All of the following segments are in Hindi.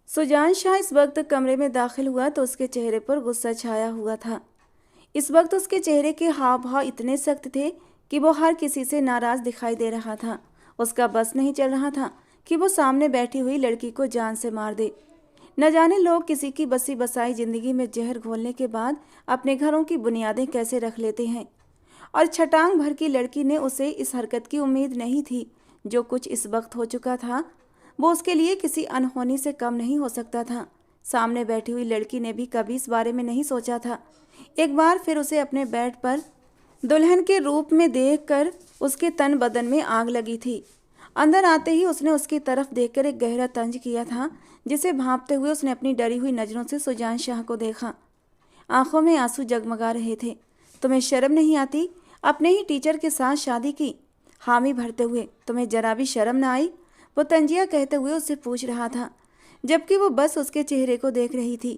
सुजान शाह इस वक्त कमरे में दाखिल हुआ तो उसके चेहरे पर गुस्सा छाया हुआ था। इस वक्त उसके चेहरे के हाव भाव इतने सख्त थे कि वो हर किसी से नाराज दिखाई दे रहा था। उसका बस नहीं चल रहा था कि वो सामने बैठी हुई लड़की को जान से मार दे। न जाने लोग किसी की बसी बसाई जिंदगी में जहर घोलने के बाद अपने घरों की बुनियादें कैसे रख लेते हैं। और छटांग भर की लड़की ने उसे इस हरकत की उम्मीद नहीं थी। जो कुछ इस वक्त हो चुका था वो उसके लिए किसी अनहोनी से कम नहीं हो सकता था। सामने बैठी हुई लड़की ने भी कभी इस बारे में नहीं सोचा था। एक बार फिर उसे अपने बेड पर दुल्हन के रूप में देखकर उसके तन बदन में आग लगी थी। अंदर आते ही उसने उसकी तरफ देखकर एक गहरा तंज किया था, जिसे भांपते हुए उसने अपनी डरी हुई नज़रों से सुजान शाह को देखा। आंखों में आंसू जगमगा रहे थे। तुम्हें शर्म नहीं आती? अपने ही टीचर के साथ शादी की? हामी भरते हुए तुम्हें जरा भी शर्म ना आई? वो तंजिया कहते हुए उससे पूछ रहा था, जबकि वो बस उसके चेहरे को देख रही थी।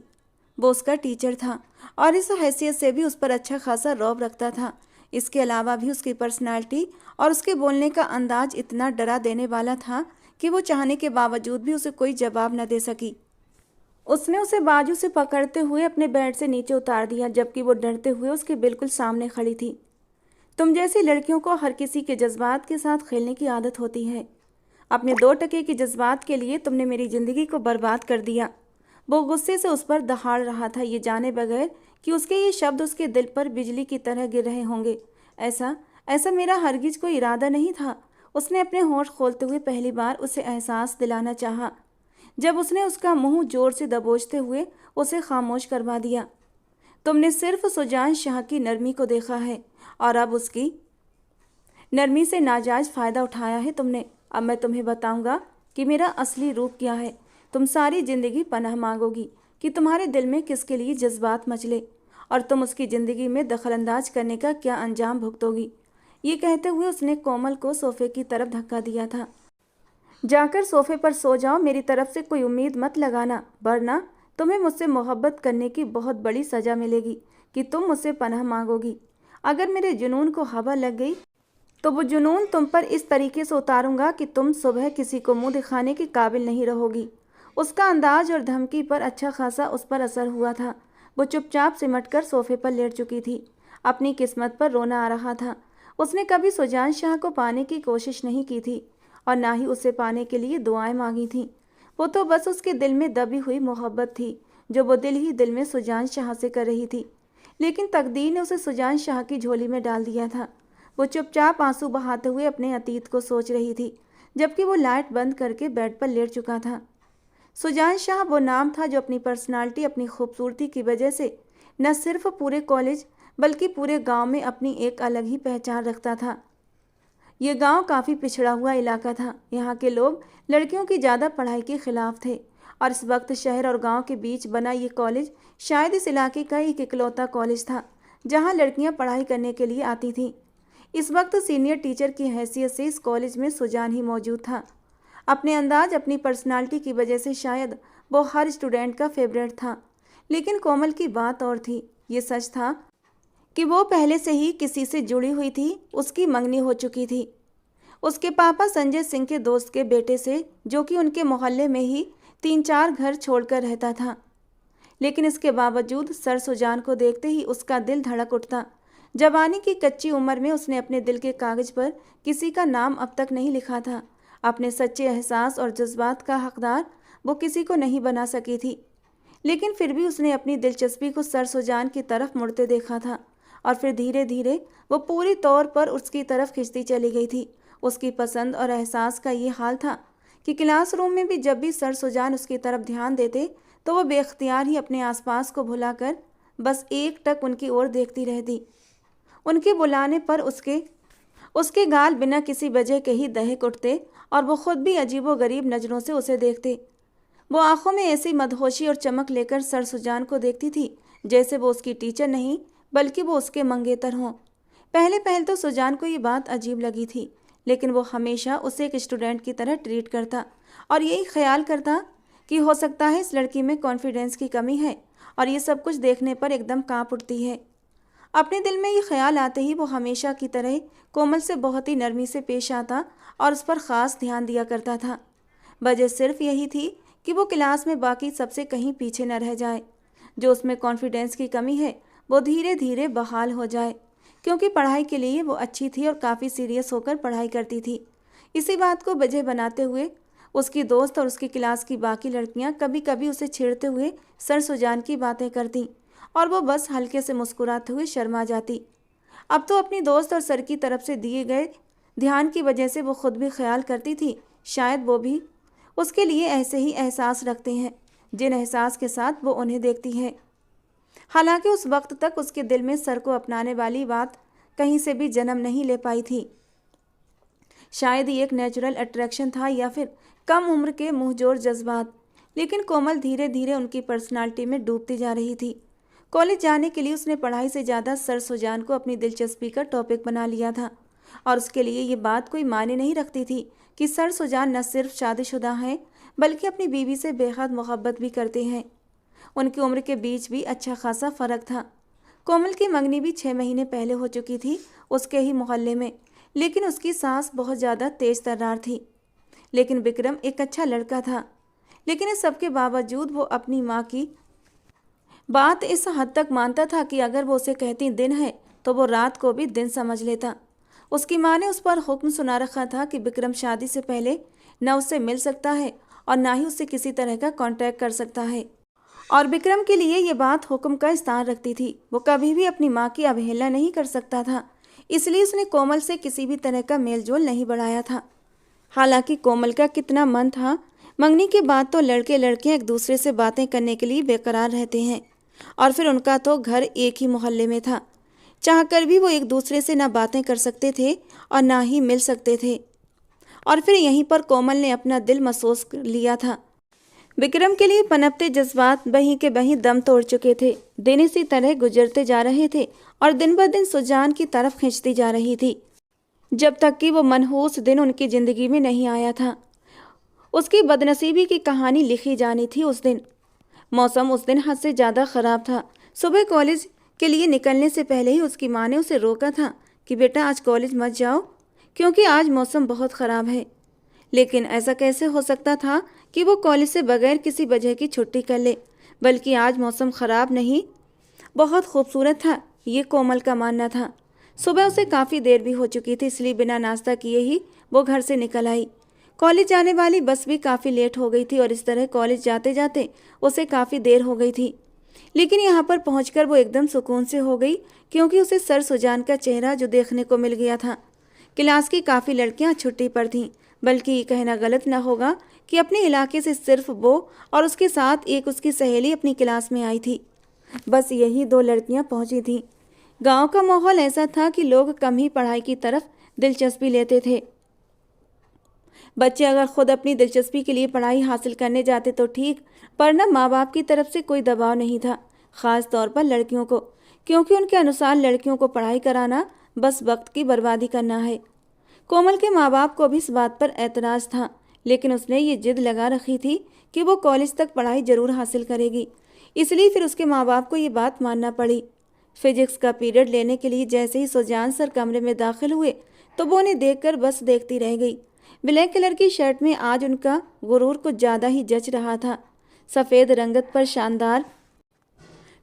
वो उसका टीचर था और इस हैसियत से भी उस पर अच्छा खासा रौब रखता था। इसके अलावा भी उसकी पर्सनालिटी और उसके बोलने का अंदाज इतना डरा देने वाला था कि वो चाहने के बावजूद भी उसे कोई जवाब न दे सकी। उसने उसे बाजू से पकड़ते हुए अपने बेड से नीचे उतार दिया, जबकि वो डरते हुए उसके बिल्कुल सामने खड़ी थी। तुम जैसी लड़कियों को हर किसी के जज्बात के साथ खेलने की आदत होती है। अपने 2 टके के जज्बात के लिए तुमने मेरी ज़िंदगी को बर्बाद कर दिया। वो गुस्से से उस पर दहाड़ रहा था, ये जाने बगैर कि उसके ये शब्द उसके दिल पर बिजली की तरह गिर रहे होंगे। ऐसा ऐसा मेरा हरगिज कोई इरादा नहीं था। उसने अपने होंठ खोलते हुए पहली बार उसे एहसास दिलाना चाहा, जब उसने उसका मुंह जोर से दबोचते हुए उसे खामोश करवा दिया। तुमने सिर्फ सुजान शाह की नरमी को देखा है और अब उसकी नरमी से नाजायज़ फ़ायदा उठाया है तुमने। अब मैं तुम्हें बताऊंगा कि मेरा असली रूप क्या है। तुम सारी ज़िंदगी पनाह मांगोगी कि तुम्हारे दिल में किसके लिए जज्बात मचले, और तुम उसकी ज़िंदगी में दखलंदाज करने का क्या अंजाम भुगतोगी। ये कहते हुए उसने कोमल को सोफे की तरफ धक्का दिया था। जाकर सोफे पर सो जाओ, मेरी तरफ से कोई उम्मीद मत लगाना, वरना तुम्हें मुझसे मोहब्बत करने की बहुत बड़ी सज़ा मिलेगी कि तुम मुझसे पनाह मांगोगी। अगर मेरे जुनून को हवा लग गई तो वो जुनून तुम पर इस तरीके से उतारूंगा कि तुम सुबह किसी को मुंह दिखाने के काबिल नहीं रहोगी। उसका अंदाज और धमकी पर अच्छा खासा उस पर असर हुआ था। वो चुपचाप सिमटकर सोफे पर लेट चुकी थी। अपनी किस्मत पर रोना आ रहा था। उसने कभी सुजान शाह को पाने की कोशिश नहीं की थी और ना ही उसे पाने के लिए दुआएं मांगी थी। वो तो बस उसके दिल में दबी हुई मोहब्बत थी, जो वो दिल ही दिल में सुजान शाह से कर रही थी। लेकिन तकदीर ने उसे सुजान शाह की झोली में डाल दिया था। वो चुपचाप आंसू बहाते हुए अपने अतीत को सोच रही थी, जबकि वो लाइट बंद करके बेड पर लेट चुका था। सुजान शाह वो नाम था जो अपनी पर्सनालिटी, अपनी खूबसूरती की वजह से न सिर्फ पूरे कॉलेज बल्कि पूरे गांव में अपनी एक अलग ही पहचान रखता था। ये गांव काफ़ी पिछड़ा हुआ इलाका था। यहाँ के लोग लड़कियों की ज़्यादा पढ़ाई के खिलाफ थे और इस वक्त शहर और गांव के बीच बना ये कॉलेज शायद इस इलाके का एक इकलौता कॉलेज था जहाँ लड़कियाँ पढ़ाई करने के लिए आती थीं। इस वक्त सीनियर टीचर की हैसियत से इस कॉलेज में सुजान ही मौजूद था। अपने अंदाज, अपनी पर्सनालिटी की वजह से शायद वो हर स्टूडेंट का फेवरेट था। लेकिन कोमल की बात और थी। ये सच था कि वो पहले से ही किसी से जुड़ी हुई थी। उसकी मंगनी हो चुकी थी उसके पापा संजय सिंह के दोस्त के बेटे से, जो कि उनके मोहल्ले में ही 3-4 घर छोड़कर रहता था। लेकिन इसके बावजूद सर सुजान को देखते ही उसका दिल धड़क उठता। जवानी की कच्ची उम्र में उसने अपने दिल के कागज पर किसी का नाम अब तक नहीं लिखा था। अपने सच्चे एहसास और जज्बात का हकदार वो किसी को नहीं बना सकी थी। लेकिन फिर भी उसने अपनी दिलचस्पी को सर सुजान की तरफ मुड़ते देखा था और फिर धीरे धीरे वो पूरी तौर पर उसकी तरफ खिंचती चली गई थी। उसकी पसंद और एहसास का ये हाल था कि क्लासरूम में भी जब भी सर सुजान उसकी तरफ ध्यान देते तो वह बेख्तियार ही अपने आसपास को भुलाकर बस एकटक उनकी ओर देखती रहती। उनके बुलाने पर उसके गाल बिना किसी वजह के ही दहक उठते और वो खुद भी अजीबोगरीब नज़रों से उसे देखते। वो आंखों में ऐसी मदहोशी और चमक लेकर सर सुजान को देखती थी जैसे वो उसकी टीचर नहीं बल्कि वो उसके मंगेतर हों। पहले पहल तो सुजान को ये बात अजीब लगी थी, लेकिन वो हमेशा उसे एक स्टूडेंट की तरह ट्रीट करता और यही ख्याल करता कि हो सकता है इस लड़की में कॉन्फिडेंस की कमी है और ये सब कुछ देखने पर एकदम कांप उठती है। अपने दिल में ये ख्याल आते ही वो हमेशा की तरह कोमल से बहुत ही नरमी से पेश आता और उस पर ख़ास ध्यान दिया करता था। वजह सिर्फ यही थी कि वो क्लास में बाकी सबसे कहीं पीछे न रह जाए। जो उसमें कॉन्फिडेंस की कमी है वो धीरे धीरे बहाल हो जाए, क्योंकि पढ़ाई के लिए वो अच्छी थी और काफ़ी सीरियस होकर पढ़ाई करती थी। इसी बात को वजह बनाते हुए उसकी दोस्त और उसकी क्लास की बाकी लड़कियां कभी कभी उसे छेड़ते हुए सर सुजान की बातें करती और वो बस हल्के से मुस्कुराते हुए शर्मा जाती। अब तो अपनी दोस्त और सर की तरफ से दिए गए ध्यान की वजह से वो खुद भी ख्याल करती थी शायद वो भी उसके लिए ऐसे ही एहसास रखते हैं जिन एहसास के साथ वो उन्हें देखती है। हालांकि उस वक्त तक उसके दिल में सर को अपनाने वाली बात कहीं से भी जन्म नहीं ले पाई थी। शायद ये एक नेचुरल अट्रैक्शन था या फिर कम उम्र के मुंहजोर जज्बात, लेकिन कोमल धीरे धीरे उनकी पर्सनालिटी में डूबती जा रही थी। कॉलेज जाने के लिए उसने पढ़ाई से ज़्यादा सर सुजान को अपनी दिलचस्पी का टॉपिक बना लिया था और उसके लिए ये बात कोई मायने नहीं रखती थी कि सर सुजान न सिर्फ शादीशुदा हैं बल्कि अपनी बीवी से बेहद मोहब्बत भी करते हैं। उनकी उम्र के बीच भी अच्छा खासा फ़र्क था। कोमल की मंगनी भी 6 महीने पहले हो चुकी थी उसके ही मोहल्ले में, लेकिन उसकी सास बहुत ज़्यादा तेज तर्रार थी। लेकिन विक्रम एक अच्छा लड़का था, लेकिन इस सब के बावजूद वो अपनी माँ की बात इस हद तक मानता था कि अगर वो उसे कहती दिन है तो वो रात को भी दिन समझ लेता। उसकी माँ ने उस पर हुक्म सुना रखा था कि विक्रम शादी से पहले न उससे मिल सकता है और ना ही उससे किसी तरह का कांटेक्ट कर सकता है। और विक्रम के लिए ये बात हुक्म का स्थान रखती थी। वो कभी भी अपनी माँ की अवहेलना नहीं कर सकता था, इसलिए उसने कोमल से किसी भी तरह का मेलजोल नहीं बढ़ाया था। हालांकि कोमल का कितना मन था, मंगनी के बाद तो लड़के लड़कियां एक दूसरे से बातें करने के लिए बेकरार रहते हैं और फिर उनका तो घर एक ही मोहल्ले में था। चाहकर भी वो एक दूसरे से ना बातें कर सकते थे और ना ही मिल सकते थे। और फिर यहीं पर कोमल ने अपना दिल महसूस लिया था। विक्रम के लिए पनपते जज्बात बहीं के बहीं दम तोड़ चुके थे। दिन इसी तरह गुजरते जा रहे थे और दिन ब दिन सुजान की तरफ खींचती जा रही थी, जब तक कि वो मनहूस दिन उनकी ज़िंदगी में नहीं आया था। उसकी बदनसीबी की कहानी लिखी जानी थी उस दिन। मौसम उस दिन हद से ज़्यादा ख़राब था। सुबह कॉलेज के लिए निकलने से पहले ही उसकी माँ ने उसे रोका था कि बेटा आज कॉलेज मत जाओ, क्योंकि आज मौसम बहुत ख़राब है। लेकिन ऐसा कैसे हो सकता था कि वो कॉलेज से बगैर किसी वजह की छुट्टी कर ले, बल्कि आज मौसम ख़राब नहीं बहुत खूबसूरत था, ये कोमल का मानना था। सुबह उसे काफ़ी देर भी हो चुकी थी, इसलिए बिना नाश्ता किए ही वो घर से निकल आई। कॉलेज जाने वाली बस भी काफ़ी लेट हो गई थी और इस तरह कॉलेज जाते जाते उसे काफ़ी देर हो गई थी। लेकिन यहाँ पर पहुँचकर वो एकदम सुकून से हो गई, क्योंकि उसे सर सुजान का चेहरा जो देखने को मिल गया था। क्लास की काफ़ी लड़कियाँ छुट्टी पर थीं, बल्कि ये कहना गलत न होगा कि अपने इलाके से सिर्फ वो और उसके साथ एक उसकी सहेली अपनी क्लास में आई थी। बस यही 2 लड़कियाँ पहुँची थीं। गांव का माहौल ऐसा था कि लोग कम ही पढ़ाई की तरफ दिलचस्पी लेते थे। बच्चे अगर खुद अपनी दिलचस्पी के लिए पढ़ाई हासिल करने जाते तो ठीक, पर न माँ बाप की तरफ से कोई दबाव नहीं था, ख़ास तौर पर लड़कियों को, क्योंकि उनके अनुसार लड़कियों को पढ़ाई कराना बस वक्त की बर्बादी करना है। कोमल के माँ बाप को भी इस बात पर एतराज़ था, लेकिन उसने ये जिद लगा रखी थी कि वो कॉलेज तक पढ़ाई ज़रूर हासिल करेगी, इसलिए फिर उसके माँ बाप को ये बात मानना पड़ी। फिजिक्स का पीरियड लेने के लिए जैसे ही सुजान सर कमरे में दाखिल हुए तो वो उन्हें देखकर बस देखती रह गई। ब्लैक कलर की शर्ट में आज उनका गुरूर कुछ ज़्यादा ही जच रहा था। सफ़ेद रंगत पर शानदार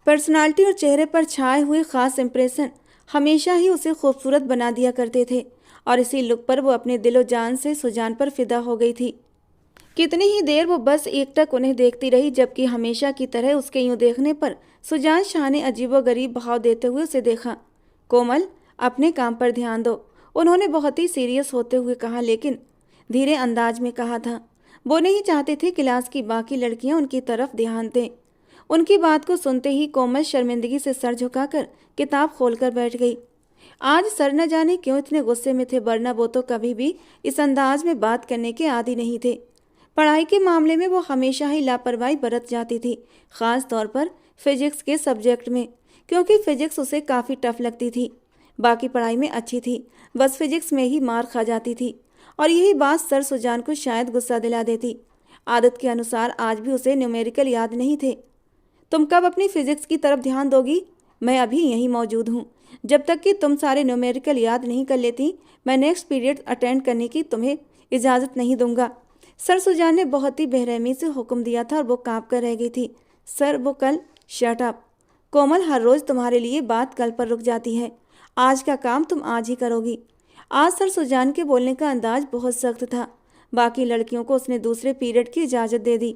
पर्सनालिटी और चेहरे पर छाए हुए ख़ास इंप्रेशन हमेशा ही उसे खूबसूरत बना दिया करते थे और इसी लुक पर वो अपने दिलो जान से सुजान पर फिदा हो गई थी। कितनी ही देर वो बस एकटक उन्हें देखती रही, जबकि हमेशा की तरह उसके यूं देखने पर सुजान शाह ने अजीबोगरीब भाव देते हुए उसे देखा। कोमल, अपने काम पर ध्यान दो, उन्होंने बहुत ही सीरियस होते हुए कहा, लेकिन धीरे अंदाज में कहा था। वो नहीं चाहते थे क्लास की बाकी लड़कियां उनकी तरफ ध्यान दें। उनकी बात को सुनते ही कोमल शर्मिंदगी से सर झुकाकर किताब खोलकर बैठ गई। आज सर न जाने क्यों इतने गुस्से में थे, वरना वो तो कभी भी इस अंदाज में बात करने के आदी नहीं थे। पढ़ाई के मामले में वो हमेशा ही लापरवाही बरत जाती थी, ख़ास तौर पर फिजिक्स के सब्जेक्ट में, क्योंकि फिजिक्स उसे काफ़ी टफ लगती थी। बाकी पढ़ाई में अच्छी थी, बस फिजिक्स में ही मार खा जाती थी और यही बात सर सुजान को शायद गुस्सा दिला देती। आदत के अनुसार आज भी उसे न्यूमेरिकल याद नहीं थे। तुम कब अपनी फिजिक्स की तरफ ध्यान दोगी? मैं अभी यहीं मौजूद हूँ। जब तक कि तुम सारे न्यूमेरिकल याद नहीं कर लेती, मैं नेक्स्ट पीरियड अटेंड करने की तुम्हें इजाज़त नहीं दूंगा। सर सुजान ने बहुत ही बेरहमी से हुक्म दिया था और वो कांप कर रह गई थी। सर वो कल। शट अप कोमल, हर रोज तुम्हारे लिए बात कल पर रुक जाती है। आज का काम तुम आज ही करोगी। आज सर सुजान के बोलने का अंदाज बहुत सख्त था। बाकी लड़कियों को उसने दूसरे पीरियड की इजाज़त दे दी,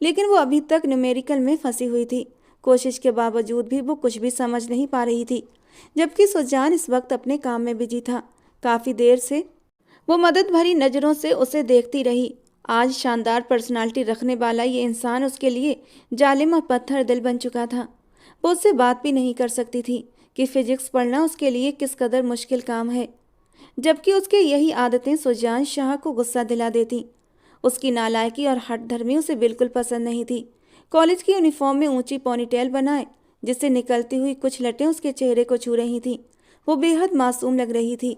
लेकिन वो अभी तक न्यूमेरिकल में फंसी हुई थी। कोशिश के बावजूद भी वो कुछ भी समझ नहीं पा रही थी, जबकि सुजान इस वक्त अपने काम में बिजी था। काफ़ी देर से वो मदद भरी नज़रों से उसे देखती रही। आज शानदार पर्सनालिटी रखने वाला ये इंसान उसके लिए जालिम और पत्थर दिल बन चुका था। वो उससे बात भी नहीं कर सकती थी कि फिजिक्स पढ़ना उसके लिए किस कदर मुश्किल काम है, जबकि उसके यही आदतें सुजान शाह को गुस्सा दिला देती। उसकी नालायकी और हठधर्मी उसे बिल्कुल पसंद नहीं थी। कॉलेज की यूनिफॉर्म में ऊंची पोनीटेल बनाए, जिससे निकलती हुई कुछ लटें उसके चेहरे को छू रही थीं। वो बेहद मासूम लग रही थी,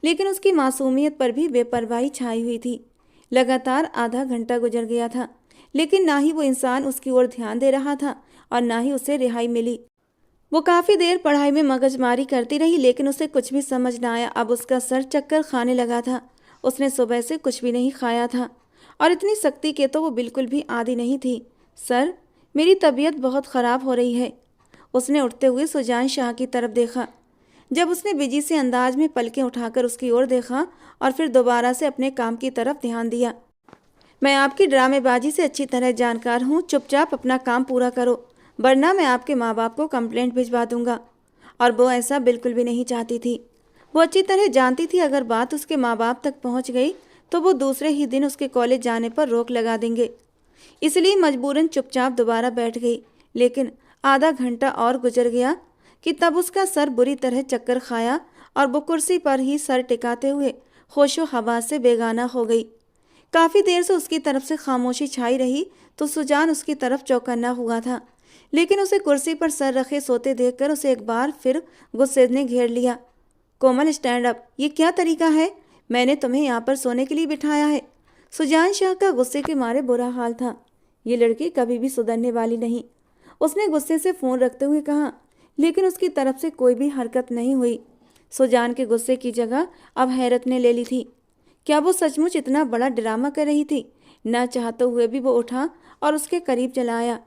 लेकिन उसकी मासूमियत पर भी बेपरवाही छाई हुई थी। लगातार आधा घंटा गुजर गया था, लेकिन ना ही वो इंसान उसकी ओर ध्यान दे रहा था और ना ही उसे रिहाई मिली। वो काफ़ी देर पढ़ाई में मगजमारी करती रही, लेकिन उसे कुछ भी समझ ना आया। अब उसका सर चक्कर खाने लगा था। उसने सुबह से कुछ भी नहीं खाया था और इतनी सख्ती के तो वो बिल्कुल भी आदी नहीं थी। सर, मेरी तबीयत बहुत ख़राब हो रही है। उसने उठते हुए सुजान शाह की तरफ देखा। जब उसने बिजी से अंदाज में पलकें उठाकर उसकी ओर देखा और फिर दोबारा से अपने काम की तरफ ध्यान दिया। मैं आपकी ड्रामेबाजी से अच्छी तरह जानकार हूँ। चुपचाप अपना काम पूरा करो, वरना मैं आपके माँ बाप को कंप्लेंट भिजवा दूंगा। और वो ऐसा बिल्कुल भी नहीं चाहती थी। वो अच्छी तरह जानती थी अगर बात उसके माँ बाप तक पहुँच गई तो वो दूसरे ही दिन उसके कॉलेज जाने पर रोक लगा देंगे। इसलिए मजबूरन चुपचाप दोबारा बैठ गई। लेकिन आधा घंटा और गुजर गया कि तब उसका सर बुरी तरह चक्कर खाया और वो कुर्सी पर ही सर टिकाते हुए होशो हवास से बेगाना हो गई। काफ़ी देर से उसकी तरफ से खामोशी छाई रही तो सुजान उसकी तरफ चौकन्ना हुआ था, लेकिन उसे कुर्सी पर सर रखे सोते देखकर उसे एक बार फिर गुस्से ने घेर लिया। कोमल, स्टैंड अप। ये क्या तरीका है? मैंने तुम्हें यहाँ पर सोने के लिए बिठाया है। सुजान शाह का गुस्से के मारे बुरा हाल था। ये लड़की कभी भी सुधरने वाली नहीं, उसने गुस्से से फ़ोन रखते हुए कहा, लेकिन उसकी तरफ से कोई भी हरकत नहीं हुई। सुजान के गुस्से की जगह अब हैरत ने ले ली थी। क्या वो सचमुच इतना बड़ा ड्रामा कर रही थी? न चाहते हुए भी वो उठा और उसके करीब चला आया।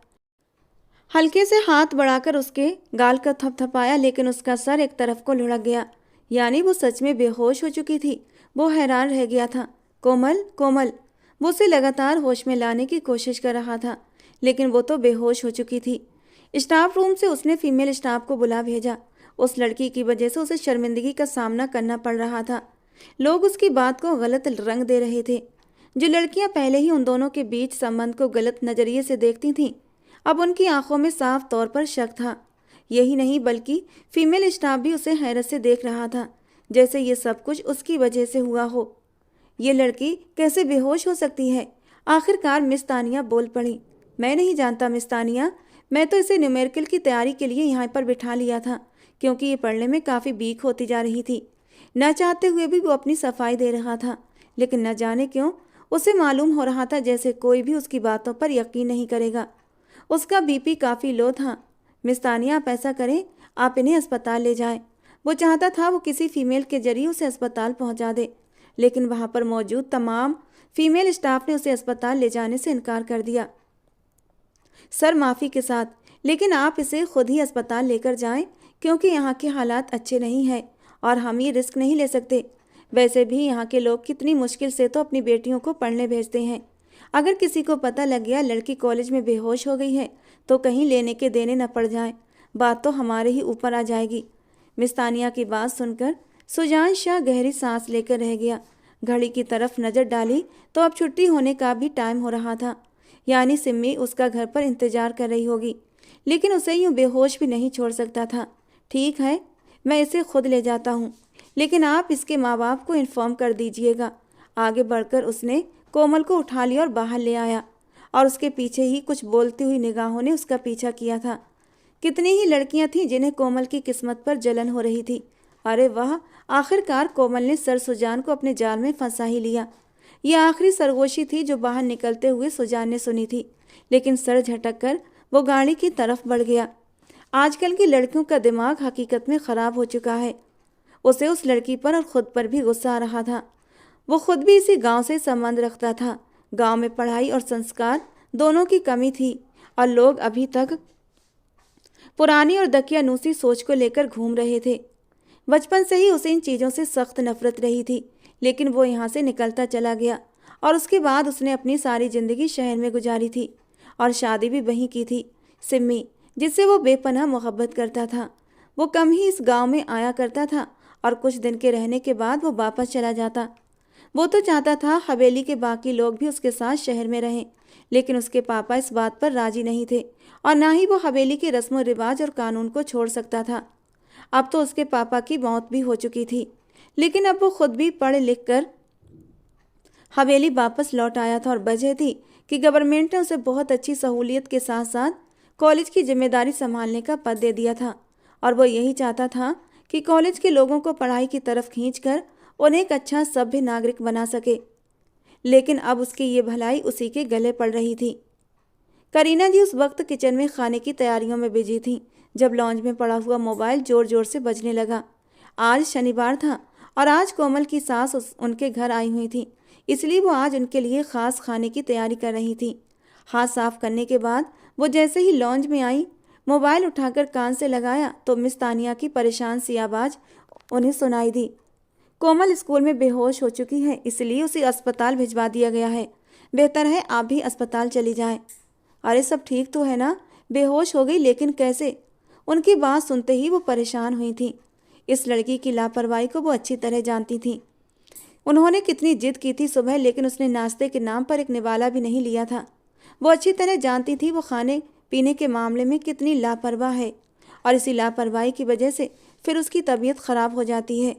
हल्के से हाथ बढ़ाकर उसके गाल का थपथपाया, लेकिन उसका सर एक तरफ को लुढ़क गया। यानी वो सच में बेहोश हो चुकी थी। वो हैरान रह गया था। कोमल, कोमल, वो उसे लगातार होश में लाने की कोशिश कर रहा था, लेकिन वो तो बेहोश हो चुकी थी। स्टाफ रूम से उसने फीमेल स्टाफ को बुला भेजा। उस लड़की की वजह से उसे शर्मिंदगी का सामना करना पड़ रहा था। लोग उसकी बात को गलत रंग दे रहे थे। जो लड़कियां पहले ही उन दोनों के बीच संबंध को गलत नज़रिए से देखती थीं, अब उनकी आंखों में साफ तौर पर शक था। यही नहीं बल्कि फीमेल स्टाफ भी उसे हैरत से देख रहा था, जैसे ये सब कुछ उसकी वजह से हुआ हो। ये लड़की कैसे बेहोश हो सकती है? आखिरकार मिस तानिया बोल पड़ी। मैं नहीं जानता मिस तानिया, मैं तो इसे न्यूमेरिकल की तैयारी के लिए यहाँ पर बिठा लिया था, क्योंकि ये पढ़ने में काफ़ी वीक होती जा रही थी। न चाहते हुए भी वो अपनी सफाई दे रहा था, लेकिन न जाने क्यों उसे मालूम हो रहा था जैसे कोई भी उसकी बातों पर यकीन नहीं करेगा। उसका बीपी काफ़ी लो था। मिस तानिया, आप ऐसा करें, आप इन्हें अस्पताल ले जाएं। वो चाहता था वो किसी फीमेल के जरिए उसे अस्पताल पहुंचा दे, लेकिन वहां पर मौजूद तमाम फीमेल स्टाफ ने उसे अस्पताल ले जाने से इनकार कर दिया। सर, माफ़ी के साथ, लेकिन आप इसे खुद ही अस्पताल लेकर जाएं, क्योंकि यहाँ के हालात अच्छे नहीं हैं और हम ये रिस्क नहीं ले सकते। वैसे भी यहाँ के लोग कितनी मुश्किल से तो अपनी बेटियों को पढ़ने भेजते हैं। अगर किसी को पता लग गया लड़की कॉलेज में बेहोश हो गई है तो कहीं लेने के देने न पड़ जाए, बात तो हमारे ही ऊपर आ जाएगी। मिस तानिया की बात सुनकर सुजान शाह गहरी सांस लेकर रह गया। घड़ी की तरफ नज़र डाली तो अब छुट्टी होने का भी टाइम हो रहा था, यानी सिम्मी उसका घर पर इंतजार कर रही होगी, लेकिन उसे यूँ बेहोश भी नहीं छोड़ सकता था। ठीक है, मैं इसे खुद ले जाता हूँ, लेकिन आप इसके माँ बाप को इन्फॉर्म कर दीजिएगा। आगे बढ़कर उसने कोमल को उठा लिया और बाहर ले आया, और उसके पीछे ही कुछ बोलती हुई निगाहों ने उसका पीछा किया था। कितनी ही लड़कियां थीं जिन्हें कोमल की किस्मत पर जलन हो रही थी। अरे वाह, आखिरकार कोमल ने सर सुजान को अपने जाल में फंसा ही लिया। यह आखिरी सरगोशी थी जो बाहर निकलते हुए सुजान ने सुनी थी, लेकिन सर झटक कर वो गाड़ी की तरफ बढ़ गया। आजकल की लड़कियों का दिमाग हकीकत में ख़राब हो चुका है। उसे उस लड़की पर और ख़ुद पर भी गुस्सा आ रहा था। वो खुद भी इसी गांव से संबंध रखता था। गांव में पढ़ाई और संस्कार दोनों की कमी थी और लोग अभी तक पुरानी और दकियानूसी सोच को लेकर घूम रहे थे। बचपन से ही उसे इन चीज़ों से सख्त नफरत रही थी, लेकिन वो यहाँ से निकलता चला गया और उसके बाद उसने अपनी सारी ज़िंदगी शहर में गुजारी थी और शादी भी वहीं की थी। सिम्मी, जिससे वो बेपनाह मोहब्बत करता था, वो कम ही इस गांव में आया करता था और कुछ दिन के रहने के बाद वो वापस चला जाता। वो तो चाहता था हवेली के बाकी लोग भी उसके साथ शहर में रहें, लेकिन उसके पापा इस बात पर राजी नहीं थे और ना ही वो हवेली के रस्म व रिवाज और कानून को छोड़ सकता था। अब तो उसके पापा की मौत भी हो चुकी थी, लेकिन अब वो खुद भी पढ़ लिख कर हवेली वापस लौट आया था और वजह थी कि गवर्नमेंट ने उसे बहुत अच्छी सहूलियत के साथ साथ कॉलेज की जिम्मेदारी संभालने का पद दे दिया था और वो यही चाहता था कि कॉलेज के लोगों को पढ़ाई की तरफ खींचकर उन्हें एक अच्छा सभ्य नागरिक बना सके। लेकिन अब उसकी ये भलाई उसी के गले पड़ रही थी। करीना जी उस वक्त किचन में खाने की तैयारियों में बिजी थी जब लॉन्च में पड़ा हुआ मोबाइल जोर जोर से बजने लगा। आज शनिवार था और आज कोमल की सास उनके घर आई हुई थी, इसलिए वो आज उनके लिए ख़ास खाने की तैयारी कर रही थी। हाथ साफ करने के बाद वो जैसे ही लॉन्च में आई, मोबाइल उठाकर कान से लगाया तो मिस तानिया की परेशान सी आवाज़ उन्हें सुनाई दी। कोमल स्कूल में बेहोश हो चुकी है, इसलिए उसे अस्पताल भिजवा दिया गया है। बेहतर है आप भी अस्पताल चली जाएं। अरे सब ठीक तो है ना? बेहोश हो गई लेकिन कैसे? उनकी बात सुनते ही वो परेशान हुई थी। इस लड़की की लापरवाही को वो अच्छी तरह जानती थी। उन्होंने कितनी जिद की थी सुबह, लेकिन उसने नाश्ते के नाम पर एक निवाला भी नहीं लिया था। वो अच्छी तरह जानती थी वो खाने पीने के मामले में कितनी लापरवाह है और इसी लापरवाही की वजह से फिर उसकी तबीयत खराब हो जाती है।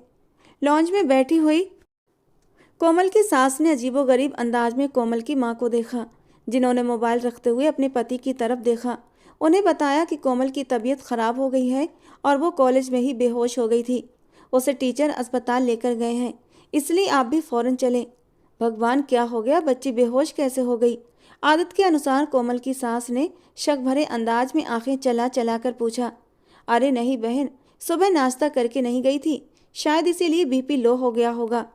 लॉन्च में बैठी हुई कोमल की सास ने अजीबोगरीब अंदाज में कोमल की मां को देखा, जिन्होंने मोबाइल रखते हुए अपने पति की तरफ देखा। उन्हें बताया कि कोमल की तबीयत खराब हो गई है और वो कॉलेज में ही बेहोश हो गई थी। उसे टीचर अस्पताल लेकर गए हैं, इसलिए आप भी फौरन चलें। भगवान, क्या हो गया? बच्ची बेहोश कैसे हो गई? आदत के अनुसार कोमल की सास ने शक भरे अंदाज में आंखें चला चला कर पूछा। अरे नहीं बहन, सुबह नाश्ता करके नहीं गई थी, शायद इसीलिए बीपी लो हो गया होगा।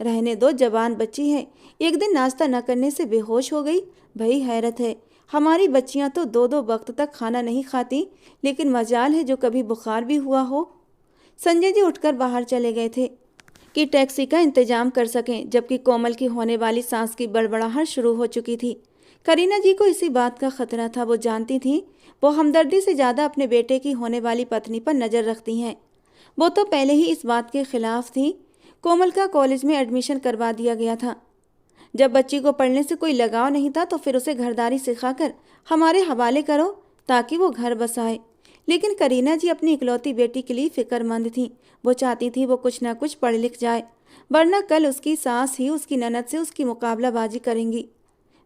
रहने दो, जवान बच्ची है, एक दिन नाश्ता न करने से बेहोश हो गई। भाई हैरत है, हमारी बच्चियां तो 2-2 वक्त तक खाना नहीं खाती, लेकिन मजाल है जो कभी बुखार भी हुआ हो। संजय जी उठकर बाहर चले गए थे कि टैक्सी का इंतजाम कर सकें, जबकि कोमल की होने वाली सांस की बड़बड़ाहट शुरू हो चुकी थी। करीना जी को इसी बात का खतरा था। वो जानती थी वो हमदर्दी से ज़्यादा अपने बेटे की होने वाली पत्नी पर नज़र रखती हैं। वो तो पहले ही इस बात के खिलाफ थी। कोमल का कॉलेज में एडमिशन करवा दिया गया था। जब बच्ची को पढ़ने से कोई लगाव नहीं था तो फिर उसे घरदारी सिखाकर हमारे हवाले करो ताकि वो घर बसाए। लेकिन करीना जी अपनी इकलौती बेटी के लिए फिक्रमंद थी। वो चाहती थी वो कुछ ना कुछ पढ़ लिख जाए, वरना कल उसकी सास ही उसकी ननद से उसकी मुकाबलाबाजी करेंगी।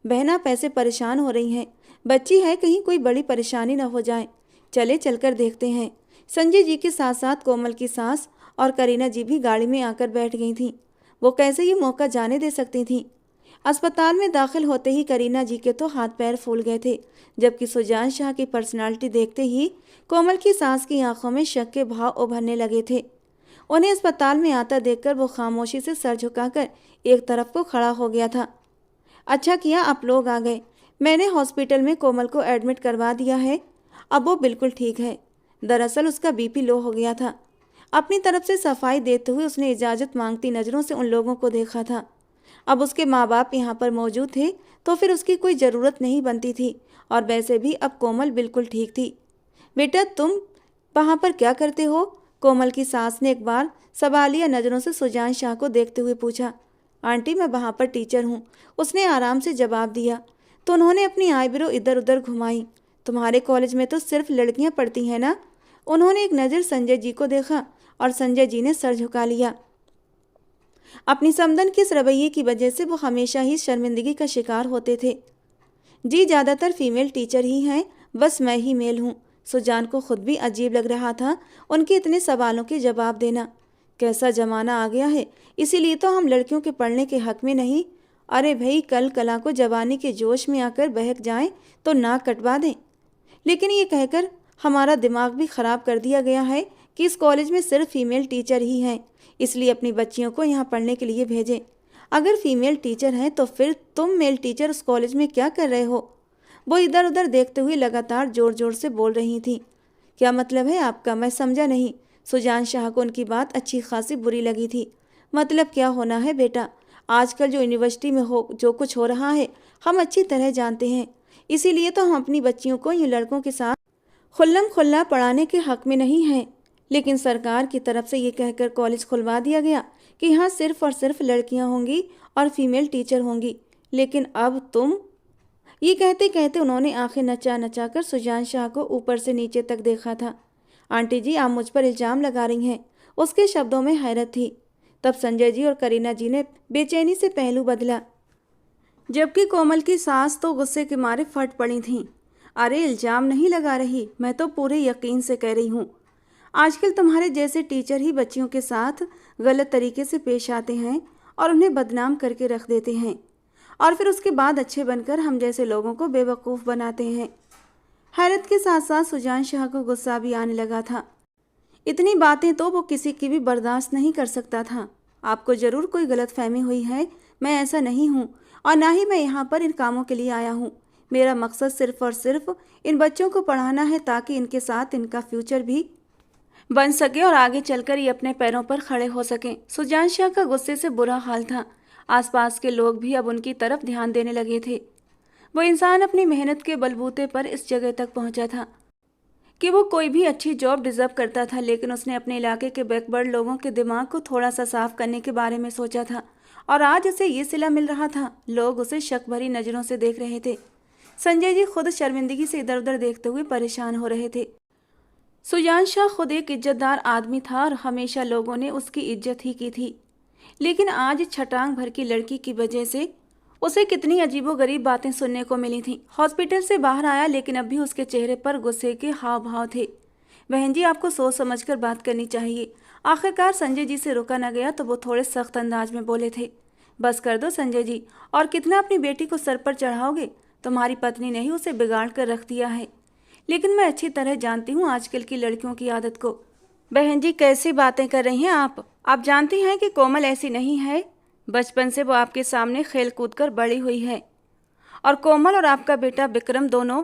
बहना पैसे परेशान हो रही हैं, बच्ची है, कहीं कोई बड़ी परेशानी न हो जाए। चले चलकर देखते हैं। संजय जी के साथ साथ कोमल की सास और करीना जी भी गाड़ी में आकर बैठ गई थीं। वो कैसे ये मौका जाने दे सकती थीं? अस्पताल में दाखिल होते ही करीना जी के तो हाथ पैर फूल गए थे, जबकि सुजान शाह की पर्सनालिटी देखते ही कोमल की सास की आंखों में शक के भाव उभरने लगे थे। उन्हें अस्पताल में आता देखकर वो खामोशी से सर झुकाकर एक तरफ को खड़ा हो गया था। अच्छा किया आप लोग आ गए। मैंने हॉस्पिटल में कोमल को एडमिट करवा दिया है, अब वो बिल्कुल ठीक है। दरअसल उसका बीपी लो हो गया था। अपनी तरफ से सफाई देते हुए उसने इजाज़त मांगती नज़रों से उन लोगों को देखा था। अब उसके माँ बाप यहाँ पर मौजूद थे तो फिर उसकी कोई ज़रूरत नहीं बनती थी, और वैसे भी अब कोमल बिल्कुल ठीक थी। बेटा तुम वहाँ पर क्या करते हो? कोमल की सास ने एक बार सवालिया नज़रों से सुजान शाह को देखते हुए पूछा। आंटी मैं वहाँ पर टीचर हूँ, उसने आराम से जवाब दिया। तो उन्होंने अपनी आईब्रो इधर उधर घुमाई। तुम्हारे कॉलेज में तो सिर्फ लड़कियाँ पढ़ती हैं ना? उन्होंने एक नज़र संजय जी को देखा और संजय जी ने सर झुका लिया। अपनी समदन के इस रवैये की वजह से वो हमेशा ही शर्मिंदगी का शिकार होते थे। जी ज़्यादातर फीमेल टीचर ही हैं, बस मैं ही मेल हूँ। सुजान को खुद भी अजीब लग रहा था उनके इतने सवालों के जवाब देना। कैसा ज़माना आ गया है, इसीलिए तो हम लड़कियों के पढ़ने के हक में नहीं। अरे भाई कल कला को जवानी के जोश में आकर बहक जाएं तो नाक कटवा दें। लेकिन ये कहकर हमारा दिमाग भी ख़राब कर दिया गया है कि इस कॉलेज में सिर्फ फीमेल टीचर ही हैं, इसलिए अपनी बच्चियों को यहाँ पढ़ने के लिए भेजें। अगर फीमेल टीचर हैं तो फिर तुम मेल टीचर उस कॉलेज में क्या कर रहे हो? वो इधर उधर देखते हुए लगातार जोर जोर से बोल रही थी। क्या मतलब है आपका? मैं समझा नहीं। सुजान शाह को उनकी बात अच्छी खासी बुरी लगी थी। मतलब क्या होना है बेटा? आजकल जो यूनिवर्सिटी में जो कुछ हो रहा है हम अच्छी तरह जानते हैं। इसीलिए तो हम अपनी बच्चियों को इन लड़कों के साथ खुल्लम खुल्ला पढ़ाने के हक में नहीं हैं। लेकिन सरकार की तरफ से ये कहकर कॉलेज खुलवा दिया गया कि यहाँ सिर्फ और सिर्फ लड़कियाँ होंगी और फीमेल टीचर होंगी। लेकिन अब तुम। ये कहते कहते उन्होंने आंखें नचा नचा कर सुजान शाह को ऊपर से नीचे तक देखा था। आंटी जी, आप मुझ पर इल्ज़ाम लगा रही हैं। उसके शब्दों में हैरत थी। तब संजय जी और करीना जी ने बेचैनी से पहलू बदला, जबकि कोमल की सास तो गुस्से के मारे फट पड़ी थीं। अरे इल्ज़ाम नहीं लगा रही, मैं तो पूरे यकीन से कह रही हूँ। आजकल तुम्हारे जैसे टीचर ही बच्चियों के साथ गलत तरीके से पेश आते हैं और उन्हें बदनाम करके रख देते हैं, और फिर उसके बाद अच्छे बनकर हम जैसे लोगों को बेवकूफ़ बनाते हैं। हैरत के साथ साथ सुजान शाह को गुस्सा भी आने लगा था। इतनी बातें तो वो किसी की भी बर्दाश्त नहीं कर सकता था। आपको ज़रूर कोई गलतफहमी हुई है। मैं ऐसा नहीं हूँ और ना ही मैं यहाँ पर इन कामों के लिए आया हूँ। मेरा मकसद सिर्फ और सिर्फ इन बच्चों को पढ़ाना है ताकि इनके साथ इनका फ्यूचर भी बन सके और आगे चलकर ये अपने पैरों पर खड़े हो सकें। सुजान शाह का गुस्से से बुरा हाल था। आसपास के लोग भी अब उनकी तरफ ध्यान देने लगे थे। वो इंसान अपनी मेहनत के बलबूते पर इस जगह तक पहुंचा था कि वो कोई भी अच्छी जॉब डिजर्व करता था, लेकिन उसने अपने इलाके के बैकवर्ड लोगों के दिमाग को थोड़ा सा साफ करने के बारे में सोचा था और आज उसे ये सिला मिल रहा था। लोग उसे शक भरी नज़रों से देख रहे थे। संजय जी खुद शर्मिंदगी से इधर उधर देखते हुए परेशान हो रहे थे। सुजान शाह खुद एक इज्जतदार आदमी था और हमेशा लोगों ने उसकी इज्जत ही की थी, लेकिन आज छटांग भर की लड़की की वजह से उसे कितनी अजीबोगरीब बातें सुनने को मिली थीं। हॉस्पिटल से बाहर आया लेकिन अब भी उसके चेहरे पर गुस्से के हाव भाव थे। बहन जी, आपको सोच समझकर बात करनी चाहिए। आखिरकार संजय जी से रुका न गया तो वो थोड़े सख्त अंदाज में बोले थे। बस कर दो संजय जी, और कितना अपनी बेटी को सर पर चढ़ाओगे? तुम्हारी पत्नी ने ही उसे बिगाड़ कर रख दिया है। लेकिन मैं अच्छी तरह जानती हूँ आजकल की लड़कियों की आदत को। बहन जी, कैसी बातें कर रही हैं आप? आप जानती हैं कि कोमल ऐसी नहीं है। बचपन से वो आपके सामने खेल कूद कर बड़ी हुई है, और कोमल और आपका बेटा विक्रम दोनों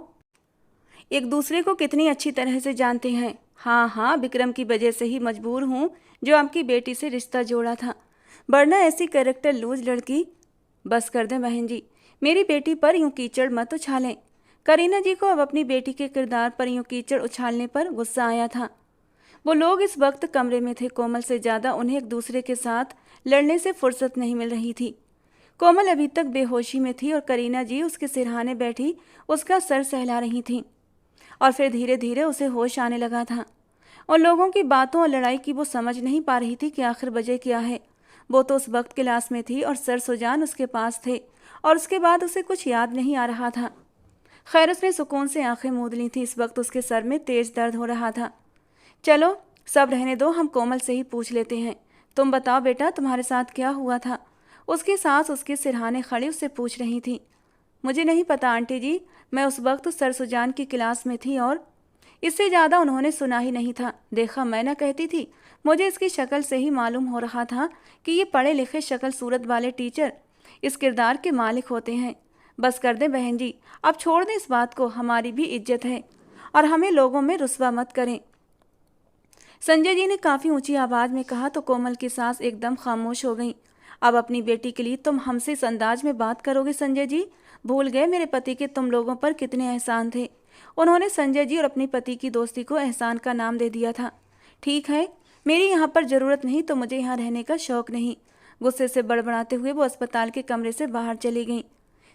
एक दूसरे को कितनी अच्छी तरह से जानते हैं। हाँ हाँ, विक्रम की वजह से ही मजबूर हूँ जो आपकी बेटी से रिश्ता जोड़ा था, वरना ऐसी कैरेक्टर लूज लड़की। बस कर दें बहन जी, मेरी बेटी पर यूँ कीचड़ मत उछालें। करीना जी को अब अपनी बेटी के किरदार पर यूँ कीचड़ उछालने पर गुस्सा आया था। वो लोग इस वक्त कमरे में थे। कोमल से ज़्यादा उन्हें एक दूसरे के साथ लड़ने से फुर्सत नहीं मिल रही थी। कोमल अभी तक बेहोशी में थी और करीना जी उसके सिरहाने बैठी उसका सर सहला रही थीं, और फिर धीरे धीरे उसे होश आने लगा था। उन लोगों की बातों और लड़ाई की वो समझ नहीं पा रही थी कि आखिर वजह क्या है। वो तो उस वक्त क्लास में थी और सर सुजान उसके पास थे, और उसके बाद उसे कुछ याद नहीं आ रहा था। खैर, उसने सुकून से आंखें मूंद ली थी। इस वक्त उसके सर में तेज दर्द हो रहा था। चलो सब रहने दो, हम कोमल से ही पूछ लेते हैं। तुम बताओ बेटा, तुम्हारे साथ क्या हुआ था? उसकी सास उसके सिरहाने खड़ी उससे पूछ रही थी। मुझे नहीं पता आंटी जी, मैं उस वक्त सर सुजान की क्लास में थी और इससे ज़्यादा उन्होंने सुना ही नहीं था। देखा, मैं ना कहती थी। मुझे इसकी शक्ल से ही मालूम हो रहा था कि ये पढ़े लिखे शक्ल सूरत वाले टीचर इस किरदार के मालिक होते हैं। बस कर दें बहन जी, अब छोड़ दें इस बात को। हमारी भी इज्जत है और हमें लोगों में रुस्वा मत करें। संजय जी ने काफ़ी ऊंची आवाज़ में कहा तो कोमल की सास एकदम खामोश हो गई। अब अपनी बेटी के लिए तुम हमसे इस अंदाज में बात करोगे संजय जी? भूल गए मेरे पति के तुम लोगों पर कितने एहसान थे। उन्होंने संजय जी और अपनी पति की दोस्ती को एहसान का नाम दे दिया था। ठीक है, मेरी यहाँ पर ज़रूरत नहीं तो मुझे यहाँ रहने का शौक़ नहीं। गुस्से से बड़बड़ाते हुए वो अस्पताल के कमरे से बाहर चली गईं।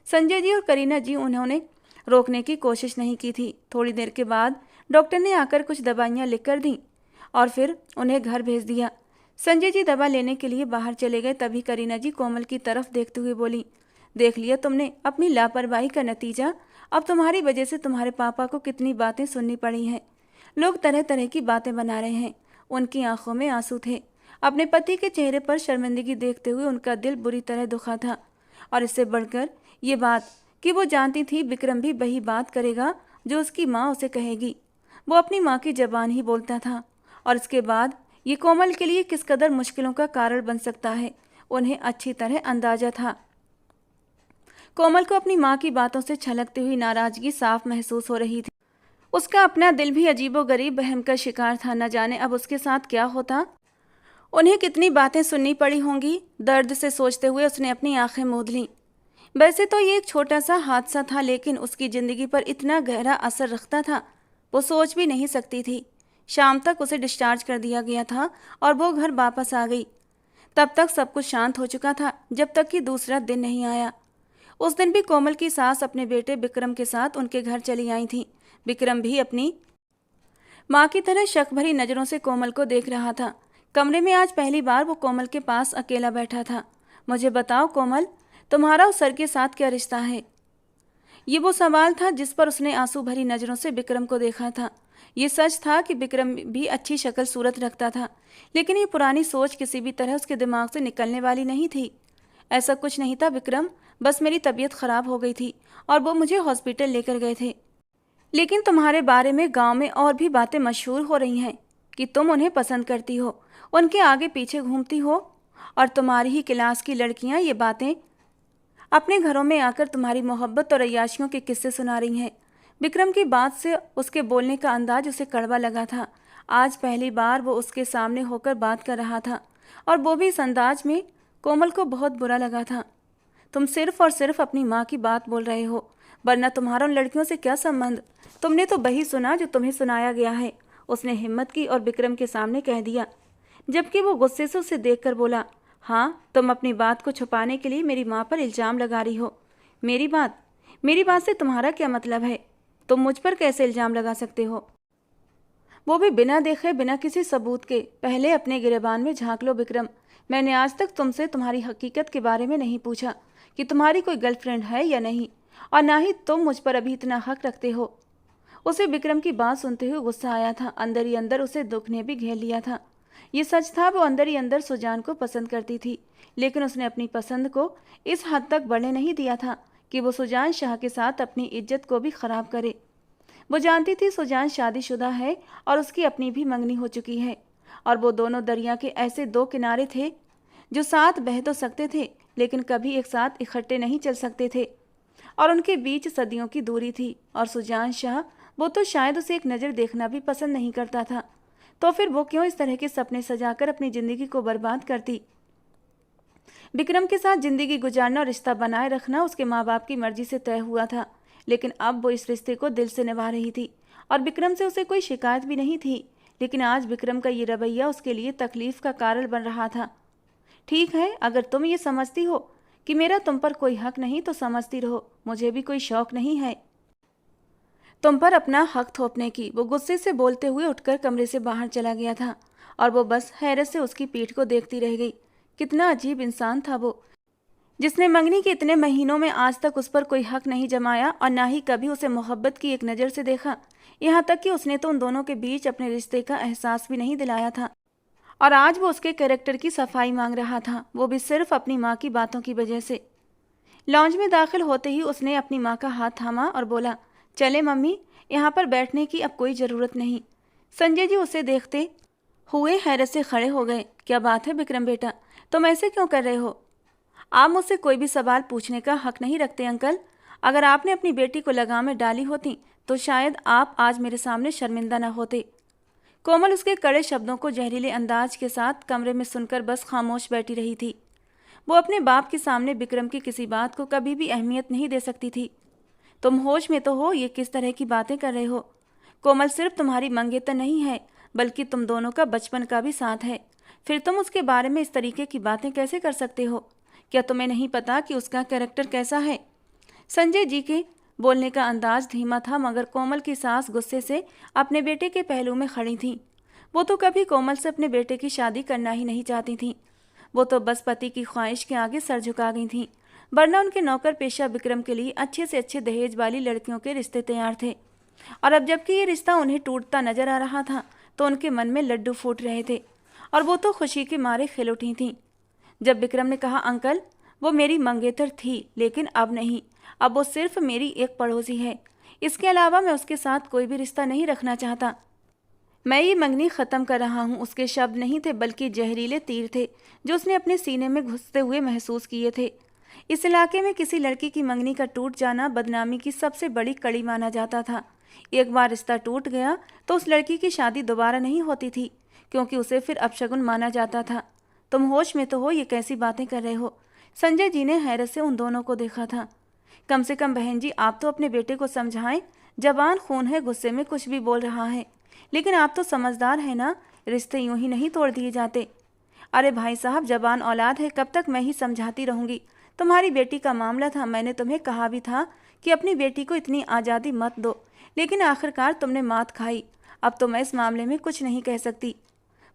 संजय जी और करीना जी उन्होंने रोकने की कोशिश नहीं की थी। थोड़ी देर के बाद डॉक्टर ने आकर कुछ दवाइयाँ लिख कर दी और फिर उन्हें घर भेज दिया। संजय जी दवा लेने के लिए बाहर चले गए। तभी करीना जी कोमल की तरफ देखते हुए बोली, देख लिया तुमने अपनी लापरवाही का नतीजा। अब तुम्हारी वजह से तुम्हारे पापा को कितनी बातें सुननी पड़ी हैं। लोग तरह तरह की बातें बना रहे हैं। उनकी आंखों में आंसू थे। अपने पति के चेहरे पर शर्मिंदगी देखते हुए उनका दिल बुरी तरह दुखा था, और इससे बढ़कर ये बात कि वो जानती थी विक्रम भी वही बात करेगा जो उसकी माँ उसे कहेगी। वो अपनी माँ की ज़बान ही बोलता था, और इसके बाद ये कोमल के लिए किस कदर मुश्किलों का कारण बन सकता है उन्हें अच्छी तरह अंदाजा था। कोमल को अपनी माँ की बातों से छलकती हुई नाराजगी साफ महसूस हो रही थी। उसका अपना दिल भी अजीबोगरीब वहम का शिकार था। न जाने अब उसके साथ क्या होता। उन्हें कितनी बातें सुननी पड़ी होंगी। दर्द से सोचते हुए उसने अपनी आंखें मूंद लीं। वैसे तो ये एक छोटा सा हादसा था, लेकिन उसकी ज़िंदगी पर इतना गहरा असर रखता था, वो सोच भी नहीं सकती थी। शाम तक उसे डिस्चार्ज कर दिया गया था और वो घर वापस आ गई। तब तक सब कुछ शांत हो चुका था, जब तक कि दूसरा दिन नहीं आया। उस दिन भी कोमल की सास अपने बेटे विक्रम के साथ उनके घर चली आई थी। विक्रम भी अपनी माँ की तरह शक भरी नज़रों से कोमल को देख रहा था। कमरे में आज पहली बार वो कोमल के पास अकेला बैठा था। मुझे बताओ कोमल, तुम्हारा उस सर के साथ क्या रिश्ता है? ये वो सवाल था जिस पर उसने आंसू भरी नज़रों से विक्रम को देखा था। ये सच था कि विक्रम भी अच्छी शक्ल सूरत रखता था, लेकिन ये पुरानी सोच किसी भी तरह उसके दिमाग से निकलने वाली नहीं थी। ऐसा कुछ नहीं था विक्रम, बस मेरी तबीयत ख़राब हो गई थी और वो मुझे हॉस्पिटल लेकर गए थे। लेकिन तुम्हारे बारे में गांव में और भी बातें मशहूर हो रही हैं कि तुम उन्हें पसंद करती हो, उनके आगे पीछे घूमती हो, और तुम्हारी ही क्लास की लड़कियां ये बातें अपने घरों में आकर तुम्हारी मोहब्बत और अय्याशियों के किस्से सुना रही हैं। विक्रम की बात से उसके बोलने का अंदाज उसे कड़वा लगा था। आज पहली बार वो उसके सामने होकर बात कर रहा था, और वो भी इस अंदाज में। कोमल को बहुत बुरा लगा था। तुम सिर्फ और सिर्फ अपनी माँ की बात बोल रहे हो, वरना तुम्हारा उन लड़कियों से क्या संबंध? तुमने तो वही सुना जो तुम्हें सुनाया गया है, उसने हिम्मत की और विक्रम के सामने कह दिया, जबकि वो गुस्से से उसे देखकर बोला, हाँ, तुम अपनी बात को छुपाने के लिए मेरी माँ पर इल्ज़ाम लगा रही हो। मेरी बात से तुम्हारा क्या मतलब है? तुम मुझ पर कैसे इल्ज़ाम लगा सकते हो? वो भी बिना देखे, बिना किसी सबूत के। पहले अपने गिरेबान में झांक लो विक्रम। मैंने आज तक तुमसे तुम्हारी हकीकत के बारे में नहीं पूछा कि तुम्हारी कोई गर्लफ्रेंड है या नहीं, और ना ही तुम मुझ पर अभी इतना हक रखते हो। उसे विक्रम की बात सुनते हुए गुस्सा आया था। अंदर ही अंदर उसे दुख ने भी घेर लिया था। ये सच था, वो अंदर ही अंदर सुजान को पसंद करती थी, लेकिन उसने अपनी पसंद को इस हद तक बढ़ने नहीं दिया था कि वो सुजान शाह के साथ अपनी इज्जत को भी खराब करे। वो जानती थी सुजान शादीशुदा है और उसकी अपनी भी मंगनी हो चुकी है, और वो दोनों दरिया के ऐसे दो किनारे थे जो साथ बह तो सकते थे, लेकिन कभी एक साथ इकट्ठे नहीं चल सकते थे, और उनके बीच सदियों की दूरी थी। और सुजान शाह, वो तो शायद उसे एक नज़र देखना भी पसंद नहीं करता था, तो फिर वो क्यों इस तरह के सपने सजाकर अपनी ज़िंदगी को बर्बाद करती? विक्रम के साथ ज़िंदगी गुजारना और रिश्ता बनाए रखना उसके माँ बाप की मर्जी से तय हुआ था, लेकिन अब वो इस रिश्ते को दिल से निभा रही थी, और विक्रम से उसे कोई शिकायत भी नहीं थी। लेकिन आज विक्रम का ये रवैया उसके लिए तकलीफ का कारण बन रहा था। ठीक है, अगर तुम ये समझती हो कि मेरा तुम पर कोई हक नहीं, तो समझती रहो, मुझे भी कोई शौक नहीं है तुम पर अपना हक थोपने की। वो गुस्से से बोलते हुए उठकर कमरे से बाहर चला गया था, और वो बस हैरत से उसकी पीठ को देखती रह गई। कितना अजीब इंसान था वो, जिसने मंगनी के इतने महीनों में आज तक उस पर कोई हक नहीं जमाया, और ना ही कभी उसे मोहब्बत की एक नज़र से देखा। यहाँ तक कि उसने तो उन दोनों के बीच अपने रिश्ते का एहसास भी नहीं दिलाया था, और आज वो उसके कैरेक्टर की सफाई मांग रहा था, वो भी सिर्फ अपनी माँ की बातों की वजह से। लॉन्ज में दाखिल होते ही उसने अपनी माँ का हाथ थामा और बोला, चले मम्मी, यहाँ पर बैठने की अब कोई ज़रूरत नहीं। संजय जी उसे देखते हुए हैरत से खड़े हो गए। क्या बात है विक्रम बेटा, तुम ऐसे क्यों कर रहे हो? आप मुझसे कोई भी सवाल पूछने का हक नहीं रखते अंकल। अगर आपने अपनी बेटी को लगाम में डाली होती तो शायद आप आज मेरे सामने शर्मिंदा न होते। कोमल उसके कड़े शब्दों को जहरीले अंदाज के साथ कमरे में सुनकर बस खामोश बैठी रही थी। वो अपने बाप के सामने विक्रम की किसी बात को कभी भी अहमियत नहीं दे सकती थी। तुम होश में तो हो? ये किस तरह की बातें कर रहे हो? कोमल सिर्फ तुम्हारी मंगेतर नहीं है, बल्कि तुम दोनों का बचपन का भी साथ है। फिर तुम उसके बारे में इस तरीके की बातें कैसे कर सकते हो? क्या तुम्हें नहीं पता कि उसका कैरेक्टर कैसा है? संजय जी के बोलने का अंदाज धीमा था, मगर कोमल की सास गुस्से से अपने बेटे के पहलू में खड़ी थी। वो तो कभी कोमल से अपने बेटे की शादी करना ही नहीं चाहती थी। वो तो बस पति की ख्वाहिश के आगे सर झुका गई थी, वरना उनके नौकर पेशा विक्रम के लिए अच्छे से अच्छे दहेज वाली लड़कियों के रिश्ते तैयार थे। और अब जबकि ये रिश्ता उन्हें टूटता नजर आ रहा था, तो उनके मन में लड्डू फूट रहे थे, और वो तो खुशी के मारे खिल उठी थीं। जब विक्रम ने कहा, अंकल, वो मेरी मंगेतर थी, लेकिन अब नहीं, अब वो सिर्फ मेरी एक पड़ोसी है। इसके अलावा मैं उसके साथ कोई भी रिश्ता नहीं रखना चाहता। मैं ये मंगनी ख़त्म कर रहा हूँ। उसके शब्द नहीं थे बल्कि जहरीले तीर थे जो उसने अपने सीने में घुसते हुए महसूस किए थे। इस इलाके में किसी लड़की की मंगनी का टूट जाना बदनामी की सबसे बड़ी कड़ी माना जाता था। एक बार रिश्ता टूट गया तो उस लड़की की शादी दोबारा नहीं होती थी, क्योंकि उसे फिर अपशगुन माना जाता था। तुम होश में तो हो? ये कैसी बातें कर रहे हो? संजय जी ने हैरत से उन दोनों को देखा था। कम से कम बहन जी, आप तो अपने बेटे को समझाएं। जबान खून है, गुस्से में कुछ भी बोल रहा है। लेकिन आप तो समझदार हैं ना, रिश्ते यूं ही नहीं तोड़ दिए जाते। अरे भाई साहब, जबान औलाद है, कब तक मैं ही समझाती रहूंगी? तुम्हारी बेटी का मामला था, मैंने तुम्हें कहा भी था कि अपनी बेटी को इतनी आज़ादी मत दो, लेकिन आखिरकार तुमने मात खाई। अब तो मैं इस मामले में कुछ नहीं कह सकती।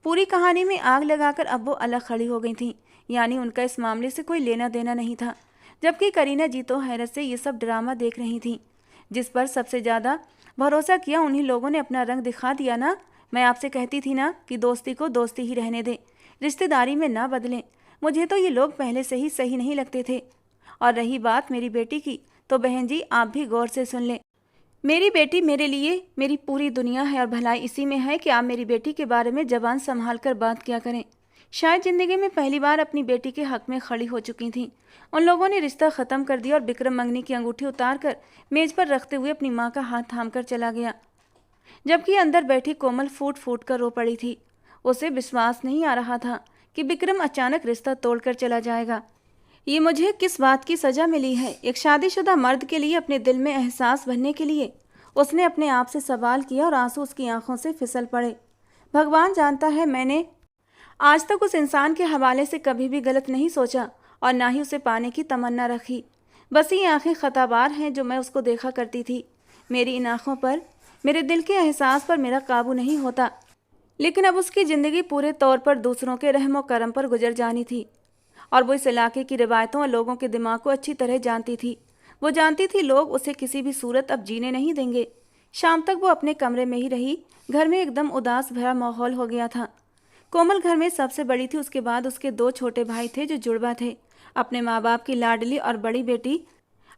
पूरी कहानी में आग लगाकर अब वो अलग खड़ी हो गई थीं, यानी उनका इस मामले से कोई लेना देना नहीं था। जबकि करीना जी तो हैरत से ये सब ड्रामा देख रही थीं। जिस पर सबसे ज़्यादा भरोसा किया उन्हीं लोगों ने अपना रंग दिखा दिया ना। मैं आपसे कहती थी ना कि दोस्ती को दोस्ती ही रहने दें, रिश्तेदारी में ना बदलें। मुझे तो ये लोग पहले से ही सही नहीं लगते थे। और रही बात मेरी बेटी की, तो बहन जी आप भी गौर से सुन लें। मेरी बेटी मेरे लिए मेरी पूरी दुनिया है, और भलाई इसी में है कि आप मेरी बेटी के बारे में जबान संभाल कर बात किया करें। शायद ज़िंदगी में पहली बार अपनी बेटी के हक में खड़ी हो चुकी थीं। उन लोगों ने रिश्ता ख़त्म कर दिया और विक्रम मंगनी की अंगूठी उतार कर मेज़ पर रखते हुए अपनी माँ का हाथ थाम कर चला गया, जबकि अंदर बैठी कोमल फूट फूट कर रो पड़ी थी। उसे विश्वास नहीं आ रहा था कि विक्रम अचानक रिश्ता तोड़कर चला जाएगा। ये मुझे किस बात की सज़ा मिली है? एक शादीशुदा मर्द के लिए अपने दिल में एहसास भरने के लिए? उसने अपने आप से सवाल किया और आंसू उसकी आंखों से फिसल पड़े। भगवान जानता है, मैंने आज तक उस इंसान के हवाले से कभी भी गलत नहीं सोचा और ना ही उसे पाने की तमन्ना रखी। बस ये आंखें खताबार हैं जो मैं उसको देखा करती थी। मेरी इन आंखों पर, मेरे दिल के एहसास पर मेरा काबू नहीं होता। लेकिन अब उसकी ज़िंदगी पूरे तौर पर दूसरों के रहमो करम पर गुजर जानी थी, और वो इस इलाके की रिवायतों और लोगों के दिमाग को अच्छी तरह जानती थी। वो जानती थी लोग उसे किसी भी सूरत अब जीने नहीं देंगे। शाम तक वो अपने कमरे में ही रही। घर में एकदम उदास भरा माहौल हो गया था। कोमल घर में सबसे बड़ी थी। उसके बाद उसके दो छोटे भाई थे जो जुड़वा थे। अपने माँ बाप की लाडली और बड़ी बेटी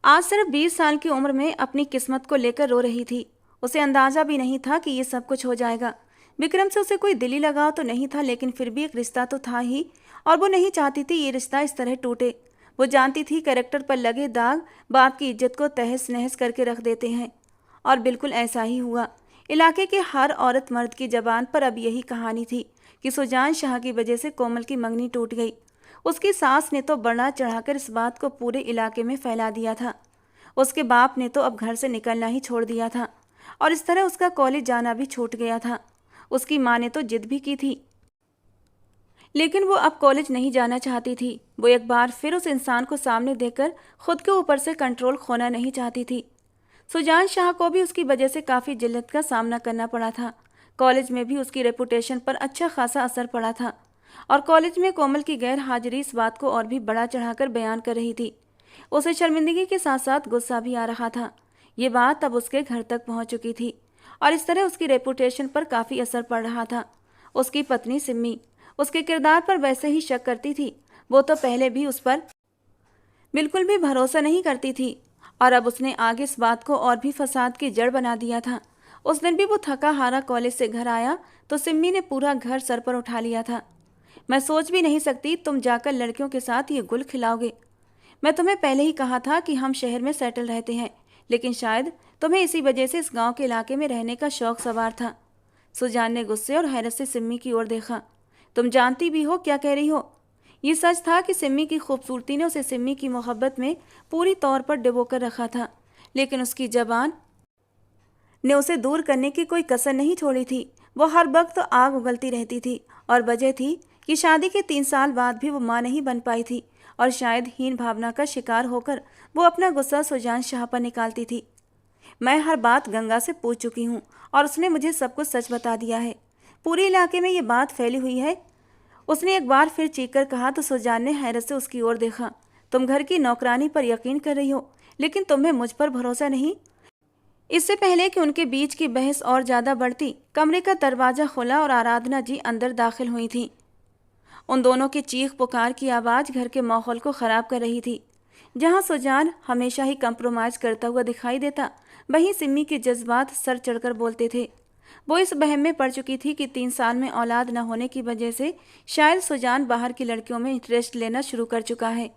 आज सिर्फ 20 साल की उम्र में अपनी किस्मत को लेकर रो रही थी। उसे अंदाज़ा भी नहीं था कि ये सब कुछ हो जाएगा। विक्रम से उसे कोई दिली लगाव तो नहीं था, लेकिन फिर भी एक रिश्ता तो था ही, और वो नहीं चाहती थी ये रिश्ता इस तरह टूटे। वो जानती थी कैरेक्टर पर लगे दाग बाप की इज्जत को तहस नहस करके रख देते हैं, और बिल्कुल ऐसा ही हुआ। इलाके के हर औरत मर्द की जबान पर अब यही कहानी थी कि सुजान शाह की वजह से कोमल की मंगनी टूट गई। उसकी सास ने तो बढ़ा चढ़ाकर इस बात को पूरे इलाके में फैला दिया था। उसके बाप ने तो अब घर से निकलना ही छोड़ दिया था, और इस तरह उसका कॉलेज जाना भी छूट गया था। उसकी माँ ने तो जिद भी की थी, लेकिन वो अब कॉलेज नहीं जाना चाहती थी। वो एक बार फिर उस इंसान को सामने देखकर खुद के ऊपर से कंट्रोल खोना नहीं चाहती थी। सुजान शाह को भी उसकी वजह से काफ़ी जिल्लत का सामना करना पड़ा था। कॉलेज में भी उसकी रेपुटेशन पर अच्छा खासा असर पड़ा था, और कॉलेज में कोमल की गैर हाजिरी इस बात को और भी बढ़ा चढ़ाकर बयान कर रही थी। उसे शर्मिंदगी के साथ साथ गुस्सा भी आ रहा था। ये बात अब उसके घर तक पहुंच चुकी थी, और इस तरह उसकी रेपुटेशन पर काफ़ी असर पड़ रहा था। उसकी पत्नी सिम्मी उसके किरदार पर वैसे ही शक करती थी। वो तो पहले भी उस पर बिल्कुल भी भरोसा नहीं करती थी, और अब उसने आगे इस बात को और भी फसाद की जड़ बना दिया था। उस दिन भी वो थका हारा कॉलेज से घर आया तो सिम्मी ने पूरा घर सर पर उठा लिया था। मैं सोच भी नहीं सकती तुम जाकर लड़कियों के साथ ये गुल खिलाओगे। मैं तुम्हें पहले ही कहा था कि हम शहर में सेटल रहते हैं, लेकिन शायद तुम्हें इसी वजह से इस गांव के इलाके में रहने का शौक सवार था। सुजान ने गुस्से और हैरत से सिम्मी की ओर देखा। तुम जानती भी हो क्या कह रही हो? ये सच था कि सिम्मी की खूबसूरती ने उसे सिम्मी की मोहब्बत में पूरी तौर पर डुबोकर रखा था, लेकिन उसकी जबान ने उसे दूर करने की कोई कसर नहीं छोड़ी थी। वो हर वक्त तो आग उगलती रहती थी, और वजह थी कि शादी के 3 साल बाद भी वो माँ नहीं बन पाई थी, और शायद हीन भावना का शिकार होकर वो अपना गुस्सा सुजान शाह पर निकालती थी। मैं हर बात गंगा से पूछ चुकी हूँ, और उसने मुझे सब कुछ सच बता दिया है। पूरे इलाके में ये बात फैली हुई है। उसने एक बार फिर चीख कर कहा तो सुजान ने हैरत से उसकी ओर देखा। तुम घर की नौकरानी पर यकीन कर रही हो, लेकिन तुम्हें मुझ पर भरोसा नहीं? इससे पहले कि उनके बीच की बहस और ज़्यादा बढ़ती, कमरे का दरवाज़ा खुला और आराधना जी अंदर दाखिल हुई थी। उन दोनों की चीख पुकार की आवाज़ घर के माहौल को ख़राब कर रही थी। जहाँ सुजान हमेशा ही कंप्रोमाइज़ करता हुआ दिखाई देता, वहीं सिम्मी के जज्बात सर चढ़कर बोलते थे। वो इस वहम में पड़ चुकी थी कि 3 साल में औलाद न होने की वजह से शायद सुजान बाहर की लड़कियों में इंटरेस्ट लेना शुरू कर चुका है।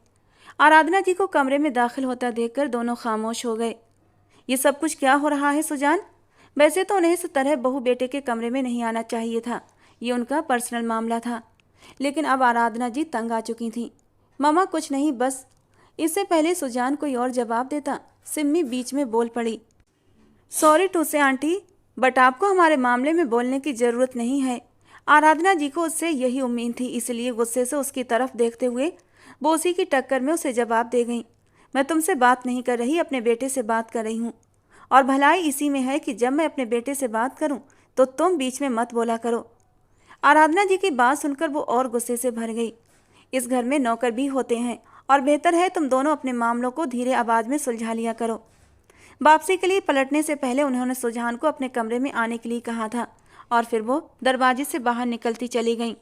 आराधना जी को कमरे में दाखिल होता देखकर दोनों खामोश हो गए। ये सब कुछ क्या हो रहा है सुजान? वैसे तो उन्हें इस तरह बहू बेटे के कमरे में नहीं आना चाहिए था, ये उनका पर्सनल मामला था। लेकिन अब आराधना जी तंग आ चुकी थीं। ममा कुछ नहीं, बस। इससे पहले सुजान कोई और जवाब देता, सिम्मी बीच में बोल पड़ी। सॉरी टू से आंटी, बट आपको हमारे मामले में बोलने की ज़रूरत नहीं है। आराधना जी को उससे यही उम्मीद थी, इसलिए गुस्से से उसकी तरफ देखते हुए वो उसी की टक्कर में उसे जवाब दे गई। मैं तुमसे बात नहीं कर रही, अपने बेटे से बात कर रही हूँ। और भलाई इसी में है कि जब मैं अपने बेटे से बात करूँ तो तुम बीच में मत बोला करो। आराधना जी की बात सुनकर वो और गुस्से से भर गई। इस घर में नौकर भी होते हैं और बेहतर है तुम दोनों अपने मामलों को धीरे आवाज़ में सुलझा लिया करो। वापसी के लिए पलटने से पहले उन्होंने सुजान को अपने कमरे में आने के लिए कहा था और फिर वो दरवाजे से बाहर निकलती चली गईं।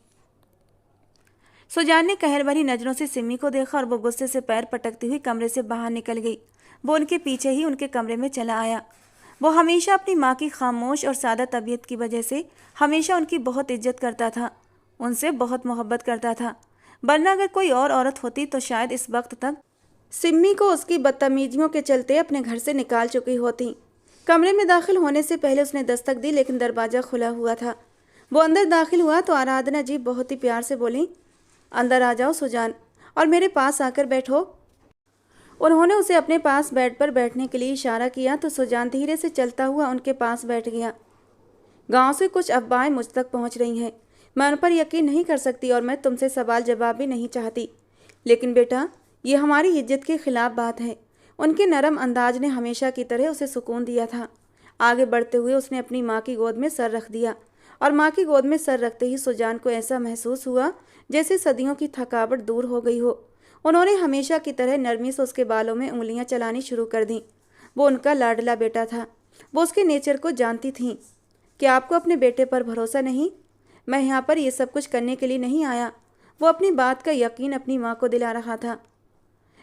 सुजान ने कहर भरी नज़रों से सिमी को देखा और वो गुस्से से पैर पटकती हुई कमरे से बाहर निकल गई। वो उनके पीछे ही उनके कमरे में चला आया। वो हमेशा अपनी माँ की खामोश और सादा तबीयत की वजह से हमेशा उनकी बहुत इज्जत करता था, उनसे बहुत मोहब्बत करता था। वरना अगर कोई और औरत होती तो शायद इस वक्त तक सिम्मी को उसकी बदतमीजियों के चलते अपने घर से निकाल चुकी होती। कमरे में दाखिल होने से पहले उसने दस्तक दी, लेकिन दरवाज़ा खुला हुआ था। वो अंदर दाखिल हुआ तो आराधना जी बहुत ही प्यार से बोली, अंदर आ जाओ सुजान और मेरे पास आकर बैठो। उन्होंने उसे अपने पास बेड पर बैठने के लिए इशारा किया तो सुजान धीरे से चलता हुआ उनके पास बैठ गया। गांव से कुछ अफवाहें मुझ तक पहुंच रही हैं, मैं उन पर यकीन नहीं कर सकती और मैं तुमसे सवाल जवाब भी नहीं चाहती। लेकिन बेटा, ये हमारी इज्जत के खिलाफ बात है। उनके नरम अंदाज ने हमेशा की तरह उसे सुकून दिया था। आगे बढ़ते हुए उसने अपनी माँ की गोद में सर रख दिया और माँ की गोद में सर रखते ही सुजान को ऐसा महसूस हुआ जैसे सदियों की थकावट दूर हो गई हो। उन्होंने हमेशा की तरह नरमी से उसके बालों में उंगलियां चलानी शुरू कर दी। वो उनका लाडला बेटा था, वो उसके नेचर को जानती थीं। क्या आपको अपने बेटे पर भरोसा नहीं? मैं यहाँ पर ये सब कुछ करने के लिए नहीं आया। वो अपनी बात का यकीन अपनी माँ को दिला रहा था।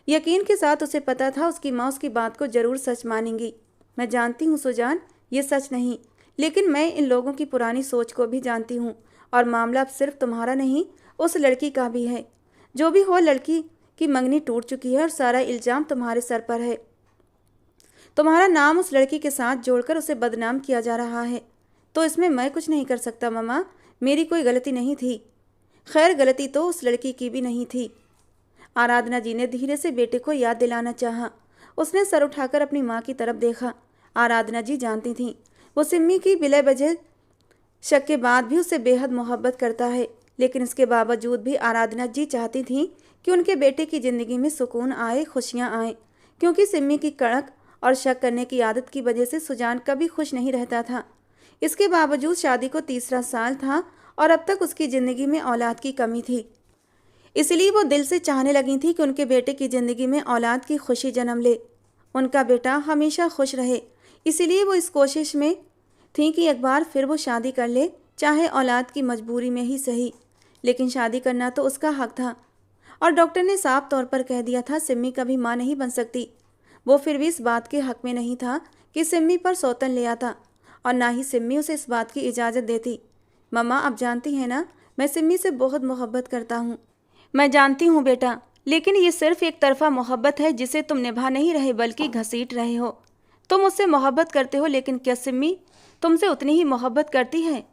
यकीन के साथ उसे पता था उसकी माँ उसकी बात को ज़रूर सच मानेंगी। मैं जानती हूँ सुजान, ये सच नहीं, लेकिन मैं इन लोगों की पुरानी सोच को भी जानती हूँ और मामला अब सिर्फ तुम्हारा नहीं, उस लड़की का भी है। जो भी हो, लड़की की मंगनी टूट चुकी है और सारा इल्ज़ाम तुम्हारे सर पर है। तुम्हारा नाम उस लड़की के साथ जोड़कर उसे बदनाम किया जा रहा है, तो इसमें मैं कुछ नहीं कर सकता मम्मा। मेरी कोई गलती नहीं थी। खैर, गलती तो उस लड़की की भी नहीं थी। आराधना जी ने धीरे से बेटे को याद दिलाना चाहा। उसने सर उठाकर अपनी माँ की तरफ देखा। आराधना जी जानती थीं वो सिम्मी की बिला वजह शक के बाद भी उससे बेहद मोहब्बत करता है, लेकिन इसके बावजूद भी आराधना जी चाहती थीं कि उनके बेटे की ज़िंदगी में सुकून आए, खुशियाँ आएँ, क्योंकि सिम्मी की कड़क और शक करने की आदत की वजह से सुजान कभी खुश नहीं रहता था। इसके बावजूद शादी को 3रा साल था और अब तक उसकी ज़िंदगी में औलाद की कमी थी। इसलिए वो दिल से चाहने लगी थी कि उनके बेटे की ज़िंदगी में औलाद की खुशी जन्म ले, उनका बेटा हमेशा खुश रहे। इसीलिए वो इस कोशिश में थी कि एक बार फिर वो शादी कर ले, चाहे औलाद की मजबूरी में ही सही, लेकिन शादी करना तो उसका हक था। और डॉक्टर ने साफ तौर पर कह दिया था सिम्मी कभी माँ नहीं बन सकती। वो फिर भी इस बात के हक में नहीं था कि सिम्मी पर सौतन ले आता और ना ही सिम्मी उसे इस बात की इजाज़त देती। मम्मा, आप जानती हैं ना, मैं सिम्मी से बहुत मोहब्बत करता हूँ। मैं जानती हूँ बेटा, लेकिन ये सिर्फ एक तरफा मोहब्बत है जिसे तुम निभा नहीं रहे बल्कि घसीट रहे हो। तुम उससे मोहब्बत करते हो, लेकिन क्या सिम्मी तुमसे उतनी ही मोहब्बत करती है?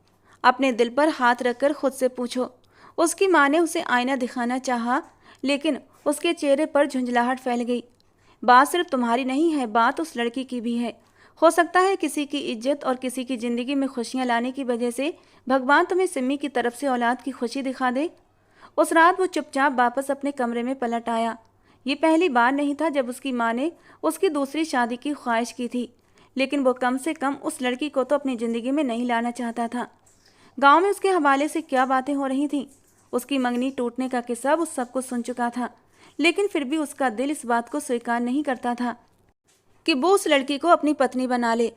अपने दिल पर हाथ रखकर खुद से पूछो। उसकी माँ ने उसे आईना दिखाना चाहा, लेकिन उसके चेहरे पर झुंझलाहट फैल गई। बात सिर्फ तुम्हारी नहीं है, बात उस लड़की की भी है। हो सकता है किसी की इज्जत और किसी की ज़िंदगी में खुशियाँ लाने की वजह से भगवान तुम्हें सिम्मी की तरफ से औलाद की खुशी दिखा दे। उस रात वो चुपचाप वापस अपने कमरे में पलट आया। ये पहली बार नहीं था जब उसकी माँ ने उसकी दूसरी शादी की ख्वाहिश की थी, लेकिन वो कम से कम उस लड़की को तो अपनी ज़िंदगी में नहीं लाना चाहता था। गांव में उसके हवाले से क्या बातें हो रही थीं। उसकी मंगनी टूटने का किस्सा वो सब कुछ सुन चुका था, लेकिन फिर भी उसका दिल इस बात को स्वीकार नहीं करता था कि वो उस लड़की को अपनी पत्नी बना ले।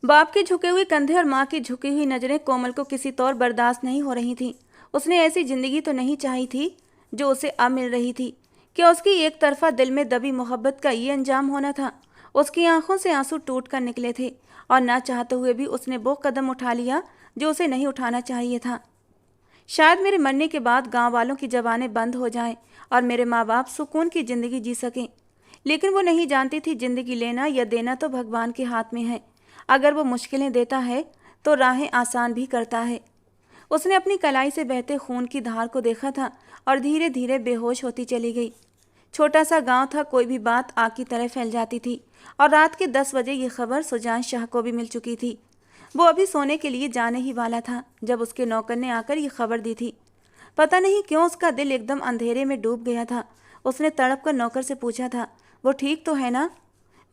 बाप के झुके हुए कंधे और माँ की झुकी हुई नज़रें कोमल को किसी तौर बर्दाश्त नहीं हो रही थी। उसने ऐसी ज़िंदगी तो नहीं चाही थी जो उसे अब मिल रही थी। क्या उसकी एक तरफा दिल में दबी मोहब्बत का ये अंजाम होना था? उसकी आंखों से आंसू टूट कर निकले थे और ना चाहते हुए भी उसने वो कदम उठा लिया जो उसे नहीं उठाना चाहिए था। शायद मेरे मरने के बाद गांव वालों की जबानें बंद हो जाएं और मेरे माँ बाप सुकून की ज़िंदगी जी सकें, लेकिन वो नहीं जानती थी ज़िंदगी लेना या देना तो भगवान के हाथ में है। अगर वो मुश्किलें देता है तो राहें आसान भी करता है। उसने अपनी कलाई से बहते खून की धार को देखा था और धीरे धीरे बेहोश होती चली गई। छोटा सा गांव था, कोई भी बात आग की तरह फैल जाती थी और रात के 10 बजे ये खबर सुजान शाह को भी मिल चुकी थी। वो अभी सोने के लिए जाने ही वाला था जब उसके नौकर ने आकर ये खबर दी थी। पता नहीं क्यों उसका दिल एकदम अंधेरे में डूब गया था। उसने तड़प कर नौकर से पूछा था, वो ठीक तो है ना?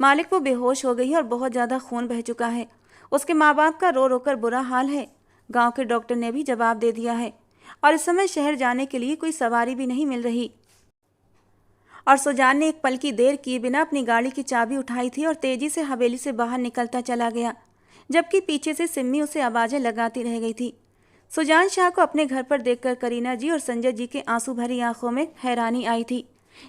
मालिक, वो बेहोश हो गई है और बहुत ज़्यादा खून बह चुका है। उसके माँ बाप का रो रो कर बुरा हाल है। गांव के डॉक्टर ने भी जवाब दे दिया है और इस समय शहर जाने के लिए कोई सवारी भी नहीं मिल रही। और सुजान ने एक पल की देर किए बिना अपनी गाड़ी की चाबी उठाई थी और तेजी से हवेली से बाहर निकलता चला गया, जबकि पीछे से सिम्मी उसे आवाज़ें लगाती रह गई थी। सुजान शाह को अपने घर पर देखकर करीना जी और संजय जी के आंसू भरी आंखों में हैरानी आई थी,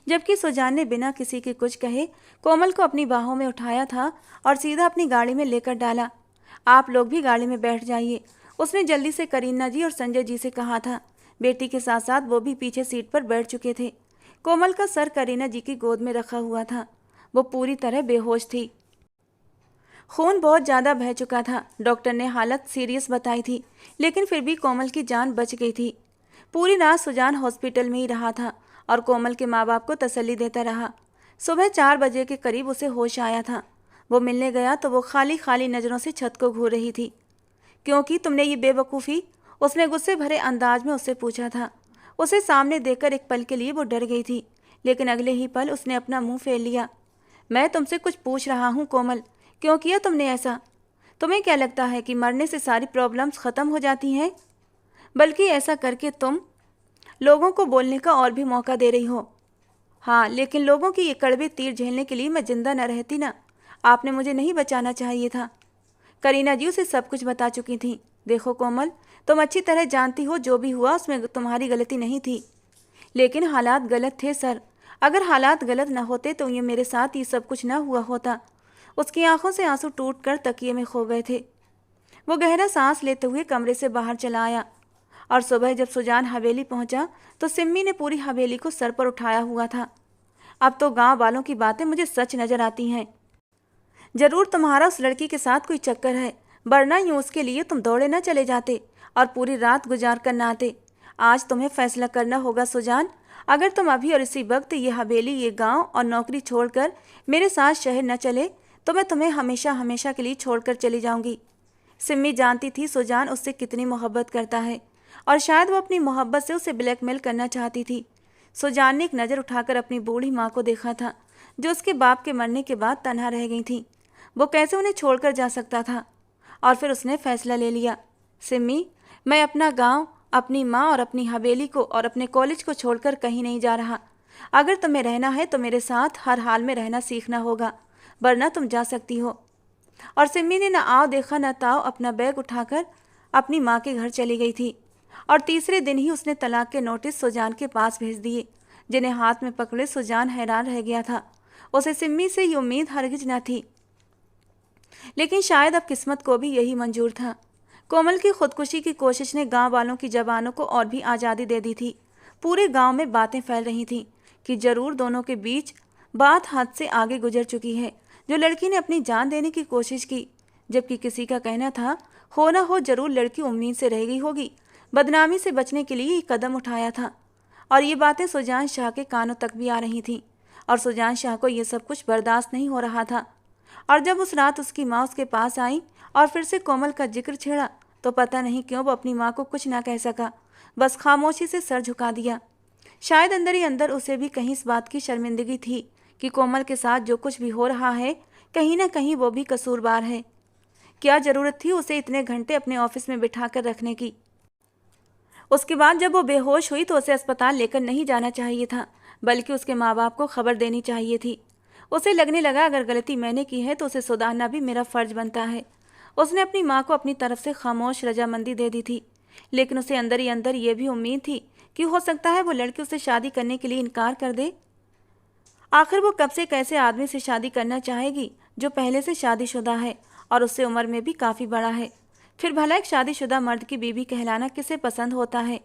जबकि सुजान ने बिना किसी के कुछ कहे कोमल को अपनी बाहों में उठाया था और सीधा अपनी गाड़ी में लेकर डाला। आप लोग भी गाड़ी में बैठ जाइए, उसने जल्दी से करीना जी और संजय जी से कहा था। बेटी के साथ साथ वो भी पीछे सीट पर बैठ चुके थे। कोमल का सर करीना जी की गोद में रखा हुआ था। वो पूरी तरह बेहोश थी। खून बहुत ज़्यादा बह चुका था। डॉक्टर ने हालत सीरियस बताई थी, लेकिन फिर भी कोमल की जान बच गई थी। पूरी रात सुजान हॉस्पिटल में ही रहा था और कोमल के माँ बाप को तसल्ली देता रहा। सुबह 4 बजे के करीब उसे होश आया था। वो मिलने गया तो वो खाली खाली नज़रों से छत को घूर रही थी। क्योंकि तुमने ये बेवकूफ़ी, उसने गुस्से भरे अंदाज में उससे पूछा था। उसे सामने देखकर एक पल के लिए वो डर गई थी, लेकिन अगले ही पल उसने अपना मुंह फेर लिया। मैं तुमसे कुछ पूछ रहा हूँ कोमल, क्यों किया तुमने ऐसा? तुम्हें क्या लगता है कि मरने से सारी प्रॉब्लम्स ख़त्म हो जाती हैं? बल्कि ऐसा करके तुम लोगों को बोलने का और भी मौका दे रही हो। हाँ, लेकिन लोगों की ये कड़वे तीर झेलने के लिए मैं जिंदा न रहती ना। आपने मुझे नहीं बचाना चाहिए था। करीना जी उसे सब कुछ बता चुकी थी। देखो कोमल, तुम अच्छी तरह जानती हो जो भी हुआ उसमें तुम्हारी गलती नहीं थी, लेकिन हालात गलत थे सर। अगर हालात गलत न होते तो ये मेरे साथ ये सब कुछ न हुआ होता। उसकी आंखों से आंसू टूटकर तकिए में खो गए थे। वो गहरा सांस लेते हुए कमरे से बाहर चला आया और सुबह जब सुजान हवेली पहुंचा तो सिम्मी ने पूरी हवेली को सर पर उठाया हुआ था। अब तो गांव वालों की बातें मुझे सच नजर आती हैं। जरूर तुम्हारा उस लड़की के साथ कोई चक्कर है, वरना यूं उसके लिए तुम दौड़े न चले जाते और पूरी रात गुजार कर न आते। आज तुम्हें फैसला करना होगा सुजान। अगर तुम अभी और इसी वक्त ये हवेली, ये गांव और नौकरी छोड़कर मेरे साथ शहर न चले तो मैं तुम्हें हमेशा हमेशा के लिए छोड़कर चली जाऊंगी। सिम्मी जानती थी सुजान उससे कितनी मोहब्बत करता है और शायद वो अपनी मोहब्बत से उसे ब्लैकमेल करना चाहती थी। सुजान ने एक नज़र उठाकर अपनी बूढ़ी माँ को देखा था, जो उसके बाप के मरने के बाद तन्हा रह गई थी। वो कैसे उन्हें छोड़कर जा सकता था? और फिर उसने फैसला ले लिया, सिम्मी, मैं अपना गांव, अपनी माँ और अपनी हवेली को और अपने कॉलेज को छोड़कर कहीं नहीं जा रहा। अगर तुम्हें रहना है तो मेरे साथ हर हाल में रहना सीखना होगा, वरना तुम जा सकती हो। और सिम्मी ने न आओ देखा न ताओ अपना बैग उठाकर अपनी माँ के घर चली गई थी और तीसरे दिन ही उसने तलाक के नोटिस सुजान के पास भेज दिए, जिन्हें हाथ में पकड़े सुजान हैरान रह गया था। उसे सिम्मी से ये उम्मीद हरगिज न थी, लेकिन शायद अब किस्मत को भी यही मंजूर था। कोमल की खुदकुशी की कोशिश ने गांव वालों की जबानों को और भी आज़ादी दे दी थी। पूरे गांव में बातें फैल रही थीं कि जरूर दोनों के बीच बात हद से आगे गुजर चुकी है। जो लड़की ने अपनी जान देने की कोशिश की, जबकि किसी का कहना था हो ना हो जरूर लड़की उम्मीद से रह गई होगी, बदनामी से बचने के लिए ये कदम उठाया था। और ये बातें सुजान शाह के कानों तक भी आ रही थीं और सुजान शाह को ये सब कुछ बर्दाश्त नहीं हो रहा था। और जब उस रात उसकी माँ उसके पास आई और फिर से कोमल का जिक्र छेड़ा तो पता नहीं क्यों वो अपनी माँ को कुछ ना कह सका, बस खामोशी से सर झुका दिया। शायद अंदर ही अंदर उसे भी कहीं इस बात की शर्मिंदगी थी कि कोमल के साथ जो कुछ भी हो रहा है कहीं ना कहीं वो भी कसूरवार है। क्या ज़रूरत थी उसे इतने घंटे अपने ऑफिस में बिठा कर रखने की? उसके बाद जब वो बेहोश हुई तो उसे अस्पताल लेकर नहीं जाना चाहिए था, बल्कि उसके माँ बाप को खबर देनी चाहिए थी। उसे लगने लगा अगर गलती मैंने की है तो उसे सुधारना भी मेरा फ़र्ज बनता है। उसने अपनी माँ को अपनी तरफ से खामोश रजामंदी दे दी थी, लेकिन उसे अंदर ही अंदर ये भी उम्मीद थी कि हो सकता है वो लड़की उसे शादी करने के लिए इनकार कर दे आखिर वो कब से कैसे आदमी से शादी करना चाहेगी जो पहले से शादीशुदा है और उससे उम्र में भी काफ़ी बड़ा है। फिर भला एक शादीशुदा मर्द की बीवी कहलाना किसे पसंद होता है।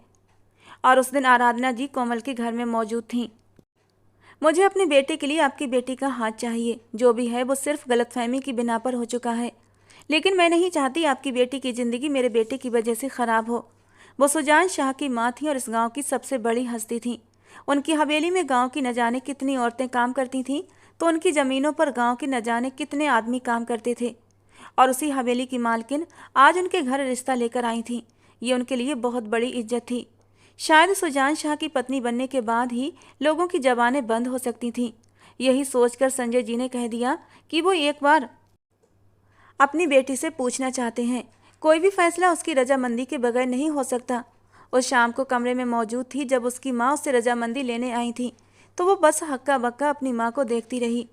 और उस दिन आराधना जी कोमल के घर में मौजूद थीं। मुझे अपने बेटे के लिए आपकी बेटी का हाथ चाहिए। जो भी है वो सिर्फ गलतफहमी की बिना पर हो चुका है, लेकिन मैं नहीं चाहती आपकी बेटी की ज़िंदगी मेरे बेटे की वजह से ख़राब हो। वो सुजान शाह की माँ थी और इस गांव की सबसे बड़ी हस्ती थी। उनकी हवेली में गांव की न जाने कितनी औरतें काम करती थीं, तो उनकी ज़मीनों पर गांव के न जाने कितने आदमी काम करते थे। और उसी हवेली की मालकिन आज उनके घर रिश्ता लेकर आई थी। ये उनके लिए बहुत बड़ी इज्जत थी। शायद सुजान शाह की पत्नी बनने के बाद ही लोगों की जबानें बंद हो सकती थीं। यही सोचकर संजय जी ने कह दिया कि वो एक बार अपनी बेटी से पूछना चाहते हैं। कोई भी फैसला उसकी रजामंदी के बगैर नहीं हो सकता। उस शाम को कमरे में मौजूद थी जब उसकी माँ उससे रजामंदी लेने आई थी, तो वो बस हक्का बक्का अपनी माँ को देखती रही।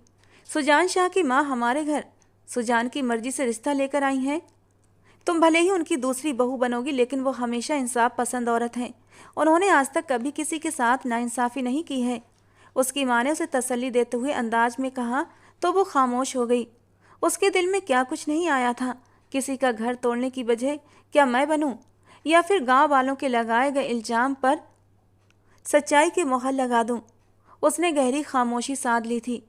सुजान शाह की माँ हमारे घर सुजान की मर्जी से रिश्ता लेकर आई हैं। तुम भले ही उनकी दूसरी बहू बनोगी, लेकिन वो हमेशा इंसाफ पसंद औरत हैं। उन्होंने आज तक कभी किसी के साथ नाइंसाफ़ी नहीं की है। उसकी माँ ने उसे तसल्ली देते हुए अंदाज में कहा तो वो खामोश हो गई। उसके दिल में क्या कुछ नहीं आया था। किसी का घर तोड़ने की वजह क्या मैं बनूं, या फिर गांव वालों के लगाए गए इल्ज़ाम पर सच्चाई की मोहर लगा दूं। उसने गहरी खामोशी साध ली थी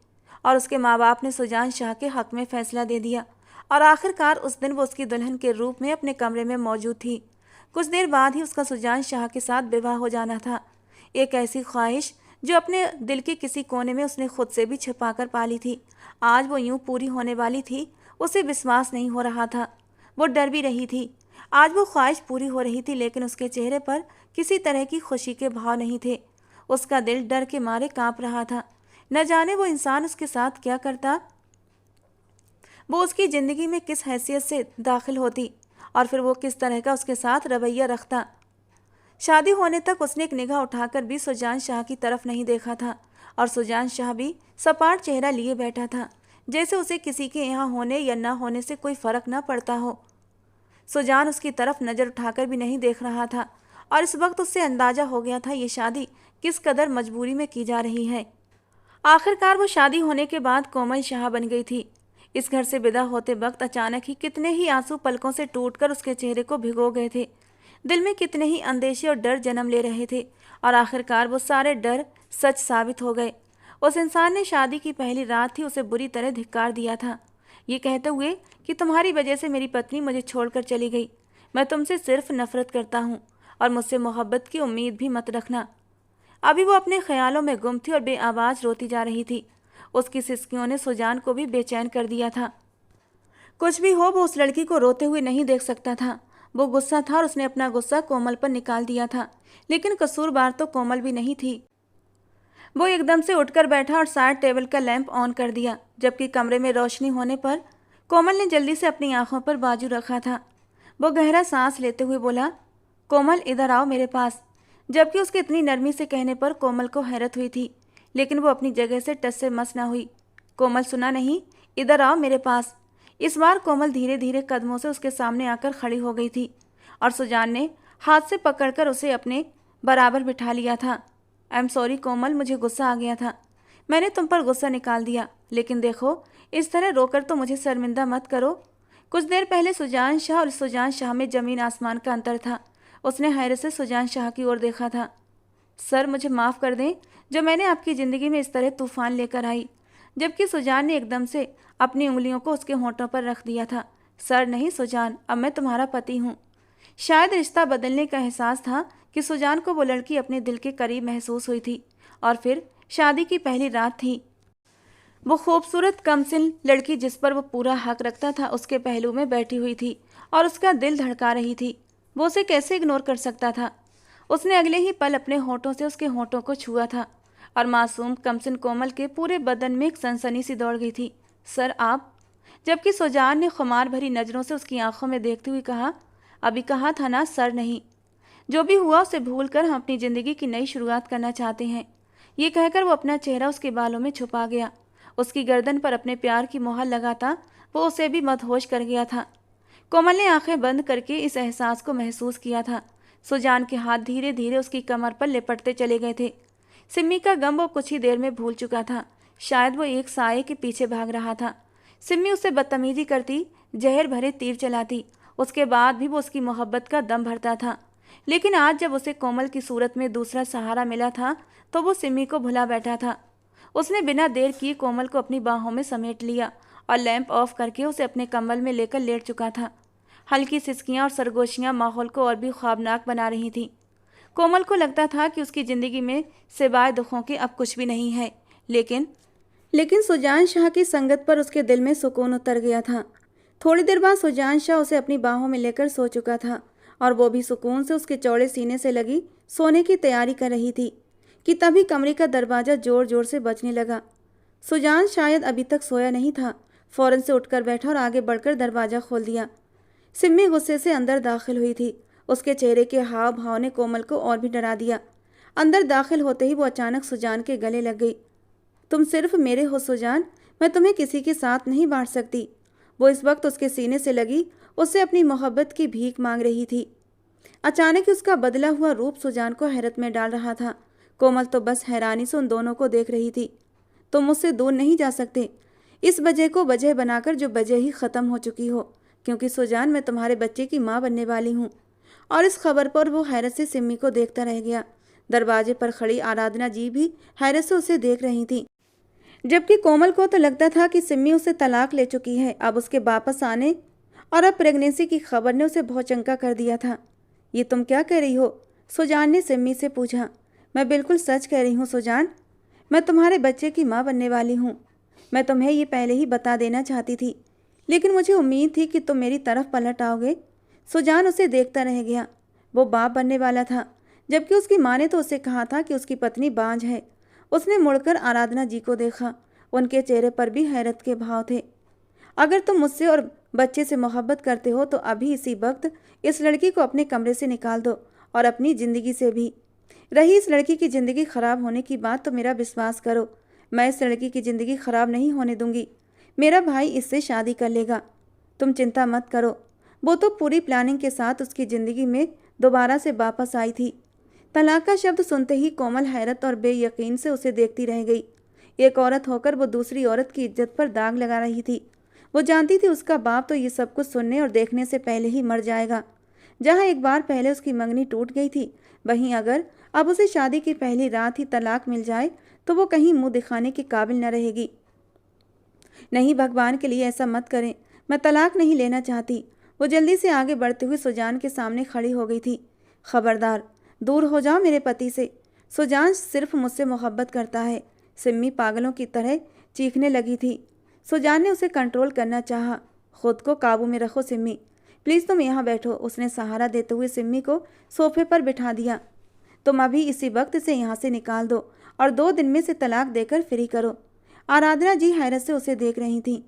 और उसके माँ बाप ने सुजान शाह के हक़ में फ़ैसला दे दिया। और आखिरकार उस दिन वो उसकी दुल्हन के रूप में अपने कमरे में मौजूद थी। कुछ देर बाद ही उसका सुजान शाह के साथ विवाह हो जाना था। एक ऐसी ख्वाहिश जो अपने दिल के किसी कोने में उसने खुद से भी छिपाकर पाली थी, आज वो यूं पूरी होने वाली थी। उसे विश्वास नहीं हो रहा था। वो डर भी रही थी। आज वो ख्वाहिश पूरी हो रही थी, लेकिन उसके चेहरे पर किसी तरह की खुशी के भाव नहीं थे। उसका दिल डर के मारे कांप रहा था। न जाने वो इंसान उसके साथ क्या करता, वो उसकी ज़िंदगी में किस हैसियत से दाखिल होती, और फिर वो किस तरह का उसके साथ रवैया रखता। शादी होने तक उसने एक निगाह उठाकर भी सुजान शाह की तरफ नहीं देखा था, और सुजान शाह भी सपाट चेहरा लिए बैठा था, जैसे उसे किसी के यहाँ होने या न होने से कोई फ़र्क न पड़ता हो। सुजान उसकी तरफ नज़र उठाकर भी नहीं देख रहा था, और इस वक्त उससे अंदाज़ा हो गया था ये शादी किस कदर मजबूरी में की जा रही है। आखिरकार वो शादी होने के बाद कोमल शाह बन गई थी। इस घर से विदा होते वक्त अचानक ही कितने ही आंसू पलकों से टूटकर उसके चेहरे को भिगो गए थे। दिल में कितने ही अंदेशे और डर जन्म ले रहे थे, और आखिरकार वो सारे डर सच साबित हो गए। उस इंसान ने शादी की पहली रात ही उसे बुरी तरह धिक्कार दिया था, ये कहते हुए कि तुम्हारी वजह से मेरी पत्नी मुझे छोड़कर चली गई। मैं तुमसे सिर्फ नफरत करता हूँ, और मुझसे मोहब्बत की उम्मीद भी मत रखना। अभी वो अपने ख्यालों में गुम थी और बेआवाज़ रोती जा रही थी। उसकी सिसकियों ने सुजान को भी बेचैन कर दिया था। कुछ भी हो, वो उस लड़की को रोते हुए नहीं देख सकता था। वो गुस्सा था और उसने अपना गुस्सा कोमल पर निकाल दिया था, लेकिन कसूरवार तो कोमल भी नहीं थी। वो एकदम से उठकर बैठा और साइड टेबल का लैंप ऑन कर दिया, जबकि कमरे में रोशनी होने पर कोमल ने जल्दी से अपनी आंखों पर बाजू रखा था। वो गहरा सांस लेते हुए बोला, कोमल इधर आओ मेरे पास। जबकि उसके इतनी नरमी से कहने पर कोमल को हैरत हुई थी, लेकिन वो अपनी जगह से टस से मस ना हुई। कोमल सुना नहीं, इधर आओ मेरे पास। इस बार कोमल धीरे धीरे कदमों से उसके सामने आकर खड़ी हो गई थी, और सुजान ने हाथ से पकड़कर उसे अपने बराबर बिठा लिया था। आई एम सॉरी कोमल, मुझे गुस्सा आ गया था। मैंने तुम पर गुस्सा निकाल दिया, लेकिन देखो इस तरह रोकर तो मुझे शर्मिंदा मत करो। कुछ देर पहले सुजान शाह और सुजान शाह में ज़मीन आसमान का अंतर था। उसने हैरत से सुजान शाह की ओर देखा था। सर, मुझे माफ़ कर दें जो मैंने आपकी ज़िंदगी में इस तरह तूफ़ान लेकर आई। जबकि सुजान ने एकदम से अपनी उंगलियों को उसके होंठों पर रख दिया था। सर नहीं सुजान, अब मैं तुम्हारा पति हूँ। शायद रिश्ता बदलने का एहसास था कि सुजान को वो लड़की अपने दिल के करीब महसूस हुई थी। और फिर शादी की पहली रात थी। वो खूबसूरत कमसिन लड़की जिस पर वो पूरा हक रखता था उसके पहलू में बैठी हुई थी, और उसका दिल धड़का रही थी। वो उसे कैसे इग्नोर कर सकता था। उसने अगले ही पल अपने होठों से उसके होठों को छुआ था, और मासूम कमसिन कोमल के पूरे बदन में एक सनसनी सी दौड़ गई थी। सर आप। जबकि सुजान ने खुमार भरी नज़रों से उसकी आंखों में देखते हुए कहा, अभी कहा था ना सर नहीं। जो भी हुआ उसे भूल कर हम अपनी ज़िंदगी की नई शुरुआत करना चाहते हैं। ये कहकर वो अपना चेहरा उसके बालों में छुपा गया। उसकी गर्दन पर अपने प्यार की मोहर लगाता वो उसे भी मदहोश कर गया था। कोमल ने आंखें बंद करके इस एहसास को महसूस किया था। सुजान के हाथ धीरे धीरे उसकी कमर पर लिपटते चले गए थे। सिम्मी का गम वो कुछ ही देर में भूल चुका था। शायद वो एक साये के पीछे भाग रहा था। सिम्मी उससे बदतमीजी करती, जहर भरे तीर चलाती, उसके बाद भी वो उसकी मोहब्बत का दम भरता था। लेकिन आज जब उसे कोमल की सूरत में दूसरा सहारा मिला था तो वो सिम्मी को भुला बैठा था। उसने बिना देर किए कोमल को अपनी बाहों में समेट लिया और लैंप ऑफ करके उसे अपने कंबल में लेकर लेट चुका था। हल्की सिसकियां और सरगोशियां माहौल को और भी ख्वाबनाक बना रही थीं। कोमल को लगता था कि उसकी ज़िंदगी में सिवाय दुखों के अब कुछ भी नहीं है, लेकिन सुजान शाह की संगत पर उसके दिल में सुकून उतर गया था। थोड़ी देर बाद सुजान शाह उसे अपनी बाहों में लेकर सो चुका था और वो भी सुकून से उसके चौड़े सीने से लगी सोने की तैयारी कर रही थी कि तभी कमरे का दरवाज़ा जोर जोर से बजने लगा। सुजान शायद अभी तक सोया नहीं था, फौरन से उठकर बैठा और आगे बढ़कर दरवाज़ा खोल दिया। सिम्मी गुस्से से अंदर दाखिल हुई थी। उसके चेहरे के हाव भाव ने कोमल को और भी डरा दिया। अंदर दाखिल होते ही वो अचानक सुजान के गले लग गई। तुम सिर्फ मेरे हो सुजान, मैं तुम्हें किसी के साथ नहीं बांट सकती। वो इस वक्त उसके सीने से लगी उससे अपनी मोहब्बत की भीख मांग रही थी। अचानक उसका बदला हुआ रूप सुजान को हैरत में डाल रहा था। कोमल तो बस हैरानी से उन दोनों को देख रही थी। तुम मुझसे दूर नहीं जा सकते, इस वजह को वजह बनाकर जो वजह ही ख़त्म हो चुकी हो, क्योंकि सुजान मैं तुम्हारे बच्चे की माँ बनने वाली हूँ। और इस खबर पर वो हैरत से सिम्मी को देखता रह गया। दरवाजे पर खड़ी आराधना जी भी हैरत से उसे देख रही थी, जबकि कोमल को तो लगता था कि सिम्मी उसे तलाक ले चुकी है। अब उसके वापस आने और अब प्रेगनेंसी की खबर ने उसे भौचक्का कर दिया था। ये तुम क्या कह रही हो? सुजान ने सिम्मी से पूछा। मैं बिल्कुल सच कह रही हूँ सुजान, मैं तुम्हारे बच्चे की माँ बनने वाली हूँ। मैं तुम्हें ये पहले ही बता देना चाहती थी, लेकिन मुझे उम्मीद थी कि तुम मेरी तरफ पलट आओगे। सुजान उसे देखता रह गया। वो बाप बनने वाला था, जबकि उसकी माँ ने तो उसे कहा था कि उसकी पत्नी बांझ है। उसने मुड़कर आराधना जी को देखा। उनके चेहरे पर भी हैरत के भाव थे। अगर तुम मुझसे और बच्चे से मोहब्बत करते हो तो अभी इसी वक्त इस लड़की को अपने कमरे से निकाल दो, और अपनी ज़िंदगी से भी। रही इस लड़की की ज़िंदगी ख़राब होने की बात, तो मेरा विश्वास करो, मैं इस लड़की की ज़िंदगी ख़राब नहीं होने दूंगी। मेरा भाई इससे शादी कर लेगा, तुम चिंता मत करो। वो तो पूरी प्लानिंग के साथ उसकी ज़िंदगी में दोबारा से वापस आई थी। तलाक का शब्द सुनते ही कोमल हैरत और बेयकीन से उसे देखती रह गई। एक औरत होकर वो दूसरी औरत की इज्जत पर दाग लगा रही थी। वो जानती थी उसका बाप तो ये सब कुछ सुनने और देखने से पहले ही मर जाएगा। जहाँ एक बार पहले उसकी मंगनी टूट गई थी, वहीं अगर अब उसे शादी की पहली रात ही तलाक मिल जाए तो वो कहीं मुंह दिखाने के काबिल न रहेगी। नहीं, भगवान के लिए ऐसा मत करें, मैं तलाक नहीं लेना चाहती। वो जल्दी से आगे बढ़ते हुए सुजान के सामने खड़ी हो गई थी। खबरदार, दूर हो जाओ मेरे पति से। सुजान सिर्फ मुझसे मोहब्बत करता है। सिम्मी पागलों की तरह चीखने लगी थी। सुजान ने उसे कंट्रोल करना चाहा। खुद को काबू में रखो सिम्मी, प्लीज़ तुम यहाँ बैठो। उसने सहारा देते हुए सिम्मी को सोफे पर बिठा दिया। तुम अभी इसी वक्त से यहाँ से निकाल दो और 2 दिन में से तलाक देकर फ्री करो। आराधना जी हैरत से उसे देख रही थी।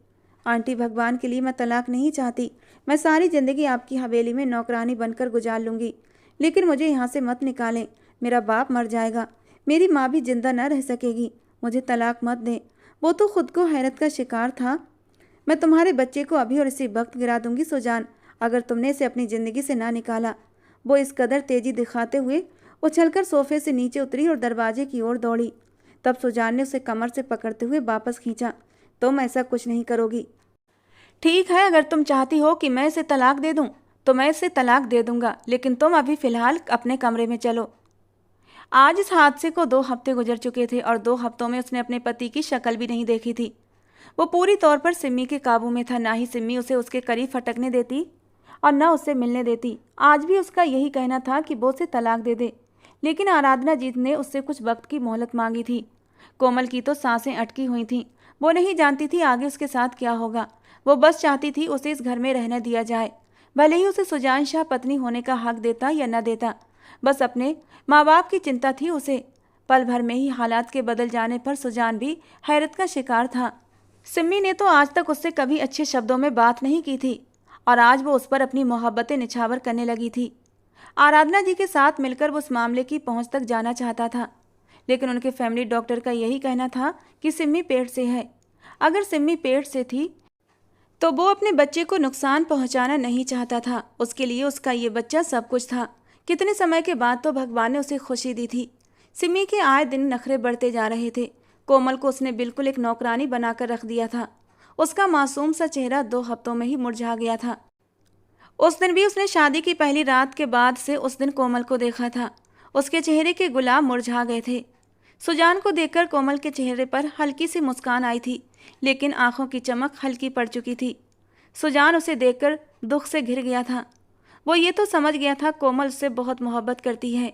आंटी, भगवान के लिए मैं तलाक नहीं चाहती। मैं सारी ज़िंदगी आपकी हवेली में नौकरानी बनकर गुजार लूँगी, लेकिन मुझे यहाँ से मत निकालें। मेरा बाप मर जाएगा, मेरी माँ भी जिंदा न रह सकेगी। मुझे तलाक मत दें। वो तो खुद को हैरत का शिकार था। मैं तुम्हारे बच्चे को अभी और इसी वक्त गिरा दूंगी सुजान, अगर तुमने इसे अपनी ज़िंदगी से ना निकाला। वो इस कदर तेज़ी दिखाते हुए उछलकर सोफे से नीचे उतरी और दरवाजे की ओर दौड़ी। तब सुजान ने उसे कमर से पकड़ते हुए वापस खींचा। तुम ऐसा कुछ नहीं करोगी। ठीक है, अगर तुम चाहती हो कि मैं इसे तलाक दे दूं तो मैं इसे तलाक दे दूंगा, लेकिन तुम अभी फ़िलहाल अपने कमरे में चलो। आज इस हादसे को 2 हफ्ते गुजर चुके थे और 2 हफ्तों में उसने अपने पति की शक्ल भी नहीं देखी थी। वो पूरी तौर पर सिम्मी के काबू में था। ना ही सिम्मी उसे उसके करीब फटकने देती और न उससे मिलने देती। आज भी उसका यही कहना था कि वो उसे तलाक दे दे, लेकिन आराधना जीत ने उससे कुछ वक्त की मोहलत मांगी थी। कोमल की तो सांसें अटकी हुई थीं। वो नहीं जानती थी आगे उसके साथ क्या होगा। वो बस चाहती थी उसे इस घर में रहने दिया जाए, भले ही उसे सुजान शाह पत्नी होने का हक देता या न देता। बस अपने माँ बाप की चिंता थी उसे। पल भर में ही हालात के बदल जाने पर सुजान भी हैरत का शिकार था। सिम्मी ने तो आज तक उससे कभी अच्छे शब्दों में बात नहीं की थी और आज वो उस पर अपनी मोहब्बतें निछावर करने लगी थी। आराधना जी के साथ मिलकर वो उस मामले की पहुंच तक जाना चाहता था, लेकिन उनके फैमिली डॉक्टर का यही कहना था कि सिम्मी पेट से है। अगर सिम्मी पेट से थी तो वो अपने बच्चे को नुकसान पहुंचाना नहीं चाहता था। उसके लिए उसका ये बच्चा सब कुछ था। कितने समय के बाद तो भगवान ने उसे खुशी दी थी। सिम्मी के आए दिन नखरे बढ़ते जा रहे थे। कोमल को उसने बिल्कुल एक नौकरानी बनाकर रख दिया था। उसका मासूम सा चेहरा 2 हफ्तों में ही मुरझा गया था। उस दिन भी उसने शादी की पहली रात के बाद से उस दिन कोमल को देखा था। उसके चेहरे के गुलाब मुरझा गए थे। सुजान को देखकर कोमल के चेहरे पर हल्की सी मुस्कान आई थी, लेकिन आंखों की चमक हल्की पड़ चुकी थी। सुजान उसे देखकर दुख से घिर गया था। वो ये तो समझ गया था कोमल उससे बहुत मोहब्बत करती है।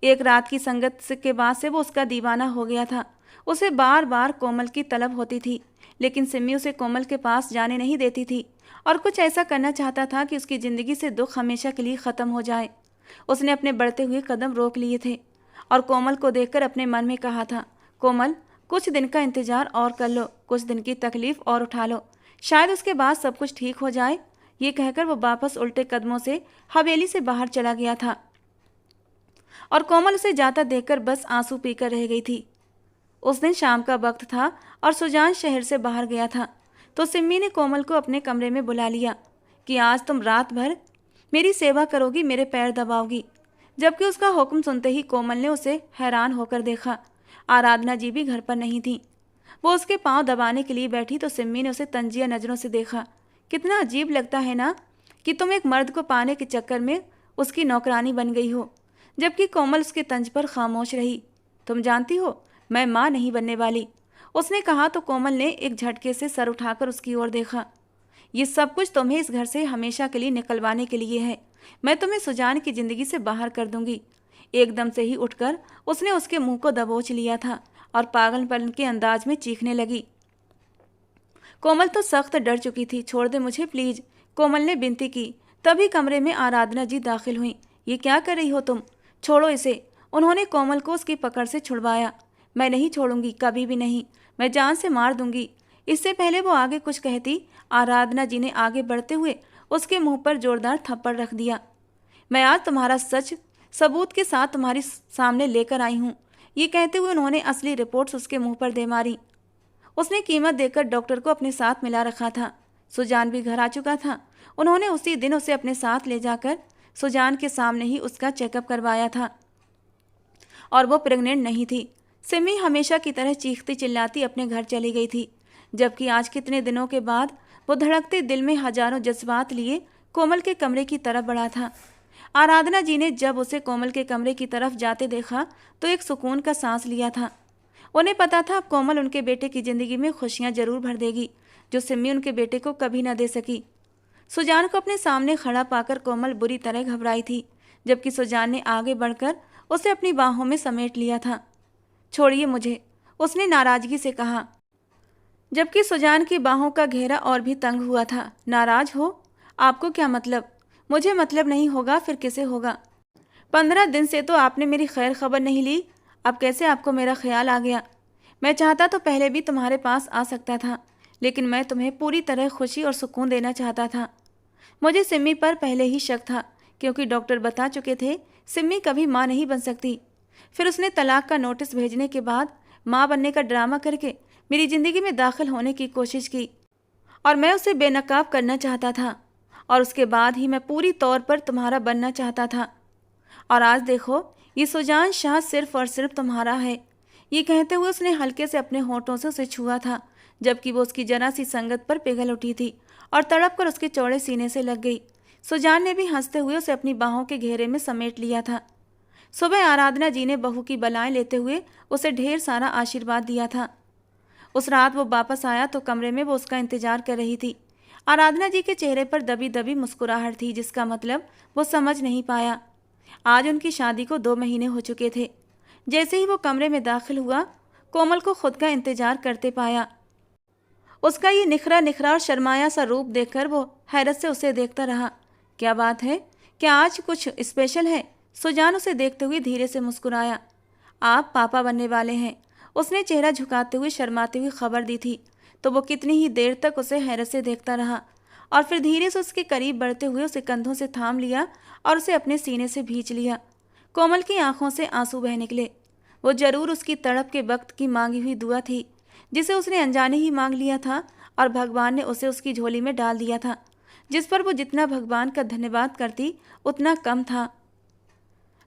एक रात की संगत के बाद से वो उसका दीवाना हो गया था। उसे बार बार कोमल की तलब होती थी, लेकिन सिमी उसे कोमल के पास जाने नहीं देती थी और कुछ ऐसा करना चाहता था कि उसकी ज़िंदगी से दुख हमेशा के लिए ख़त्म हो जाए। उसने अपने बढ़ते हुए कदम रोक लिए थे और कोमल को देखकर अपने मन में कहा था, कोमल, कुछ दिन का इंतज़ार और कर लो, कुछ दिन की तकलीफ़ और उठा लो, शायद उसके बाद सब कुछ ठीक हो जाए। ये कहकर वो वापस उल्टे कदमों से हवेली से बाहर चला गया था और कोमल उसे जाता देखकर बस आंसू पीकर रह गई थी। उस दिन शाम का वक्त था और सुजान शहर से बाहर गया था, तो सिम्मी ने कोमल को अपने कमरे में बुला लिया कि आज तुम रात भर मेरी सेवा करोगी, मेरे पैर दबाओगी। जबकि उसका हुक्म सुनते ही कोमल ने उसे हैरान होकर देखा। आराधना जी भी घर पर नहीं थी। वो उसके पांव दबाने के लिए बैठी तो सिम्मी ने उसे तंजिया नज़रों से देखा। कितना अजीब लगता है ना कि तुम एक मर्द को पाने के चक्कर में उसकी नौकरानी बन गई हो, जबकि कोमल उसके तंज पर खामोश रही। तुम जानती हो, मैं माँ नहीं बनने वाली, उसने कहा तो कोमल ने एक झटके से सर उठाकर उसकी ओर देखा। ये सब कुछ तुम्हें इस घर से हमेशा के लिए निकलवाने के लिए है। मैं तुम्हें सुजान की ज़िंदगी से बाहर कर दूंगी। एकदम से ही उठकर उसने उसके मुंह को दबोच लिया था और पागलपन के अंदाज में चीखने लगी। कोमल तो सख्त डर चुकी थी। छोड़ दे मुझे प्लीज, कोमल ने विनती की। तभी कमरे में आराधना जी दाखिल हुई। ये क्या कर रही हो तुम, छोड़ो इसे। उन्होंने कोमल को उसकी पकड़ से छुड़वाया। मैं नहीं छोड़ूंगी, कभी भी नहीं, मैं जान से मार दूंगी। इससे पहले वो आगे कुछ कहती, आराधना जी ने आगे बढ़ते हुए उसके मुंह पर जोरदार थप्पड़ रख दिया। मैं आज तुम्हारा सच सबूत के साथ तुम्हारी सामने लेकर आई हूँ। ये कहते हुए उन्होंने असली रिपोर्ट्स उसके मुंह पर दे मारी। उसने कीमत देकर डॉक्टर को अपने साथ मिला रखा था। सुजान भी घर आ चुका था। उन्होंने उसी दिन उसे अपने साथ ले जाकर सुजान के सामने ही उसका चेकअप करवाया था और वो प्रेग्नेंट नहीं थी। सिमी हमेशा की तरह चीखती चिल्लाती अपने घर चली गई थी, जबकि आज कितने दिनों के बाद वो धड़कते दिल में हजारों जज्बात लिए कोमल के कमरे की तरफ बढ़ा था। आराधना जी ने जब उसे कोमल के कमरे की तरफ जाते देखा तो एक सुकून का सांस लिया था। उन्हें पता था अब कोमल उनके बेटे की ज़िंदगी में खुशियां जरूर भर देगी, जो सिमी उनके बेटे को कभी न दे सकी। सुजान को अपने सामने खड़ा पाकर कोमल बुरी तरह घबराई थी, जबकि सुजान ने आगे बढ़कर उसे अपनी बाहों में समेट लिया था। छोड़िए मुझे, उसने नाराज़गी से कहा, जबकि सुजान की बाहों का घेरा और भी तंग हुआ था। नाराज़ हो? आपको क्या मतलब? मुझे मतलब नहीं होगा, फिर किसे होगा? 15 दिन से तो आपने मेरी खैर खबर नहीं ली, अब कैसे आपको मेरा ख्याल आ गया? मैं चाहता तो पहले भी तुम्हारे पास आ सकता था, लेकिन मैं तुम्हें पूरी तरह खुशी और सुकून देना चाहता था। मुझे सिमी पर पहले ही शक था, क्योंकि डॉक्टर बता चुके थे सिमी कभी माँ नहीं बन सकती। फिर उसने तलाक का नोटिस भेजने के बाद माँ बनने का ड्रामा करके मेरी ज़िंदगी में दाखिल होने की कोशिश की और मैं उसे बेनकाब करना चाहता था, और उसके बाद ही मैं पूरी तौर पर तुम्हारा बनना चाहता था। और आज देखो, ये सुजान शाह सिर्फ और सिर्फ तुम्हारा है। ये कहते हुए उसने हल्के से अपने होंठों से उसे छुआ था, जबकि वो उसकी जरा सी संगत पर पिघल उठी थी और तड़प कर उसके चौड़े सीने से लग गई। सुजान ने भी हंसते हुए उसे अपनी बाहों के घेरे में समेट लिया था। सुबह आराधना जी ने बहू की बलाएं लेते हुए उसे ढेर सारा आशीर्वाद दिया था। उस रात वो वापस आया तो कमरे में वो उसका इंतजार कर रही थी। आराधना जी के चेहरे पर दबी दबी मुस्कुराहट थी, जिसका मतलब वो समझ नहीं पाया। आज उनकी शादी को 2 महीने हो चुके थे। जैसे ही वो कमरे में दाखिल हुआ, कोमल को खुद का इंतजार करते पाया। उसका ये निखरा निखरा और शर्माया सा रूप देखकर वो हैरत से उसे देखता रहा। क्या बात है, क्या आज कुछ स्पेशल है? सुजान उसे देखते हुए धीरे से मुस्कुराया। आप पापा बनने वाले हैं, उसने चेहरा झुकाते हुए शर्माते हुए खबर दी थी। तो वो कितनी ही देर तक उसे हैरत से देखता रहा और फिर धीरे से उसके करीब बढ़ते हुए उसे कंधों से थाम लिया और उसे अपने सीने से भींच लिया। कोमल की आंखों से आंसू बह निकले। वो जरूर उसकी तड़प के वक्त की मांगी हुई दुआ थी, जिसे उसने अनजाने ही मांग लिया था और भगवान ने उसे उसकी झोली में डाल दिया था, जिस पर वो जितना भगवान का धन्यवाद करती उतना कम था।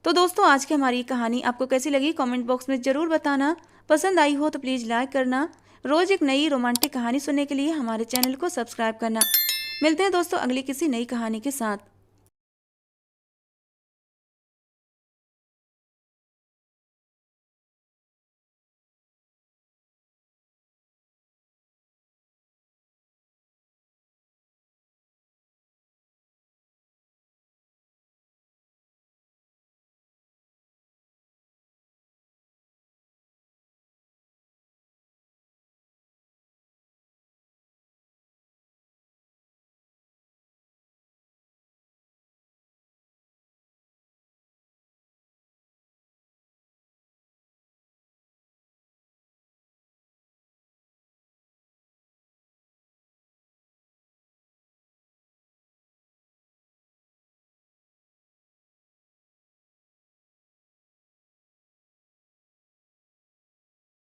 तो दोस्तों, आज की हमारी कहानी आपको कैसी लगी कमेंट बॉक्स में ज़रूर बताना। पसंद आई हो तो प्लीज़ लाइक करना। रोज़ एक नई रोमांटिक कहानी सुनने के लिए हमारे चैनल को सब्सक्राइब करना। मिलते हैं दोस्तों अगली किसी नई कहानी के साथ।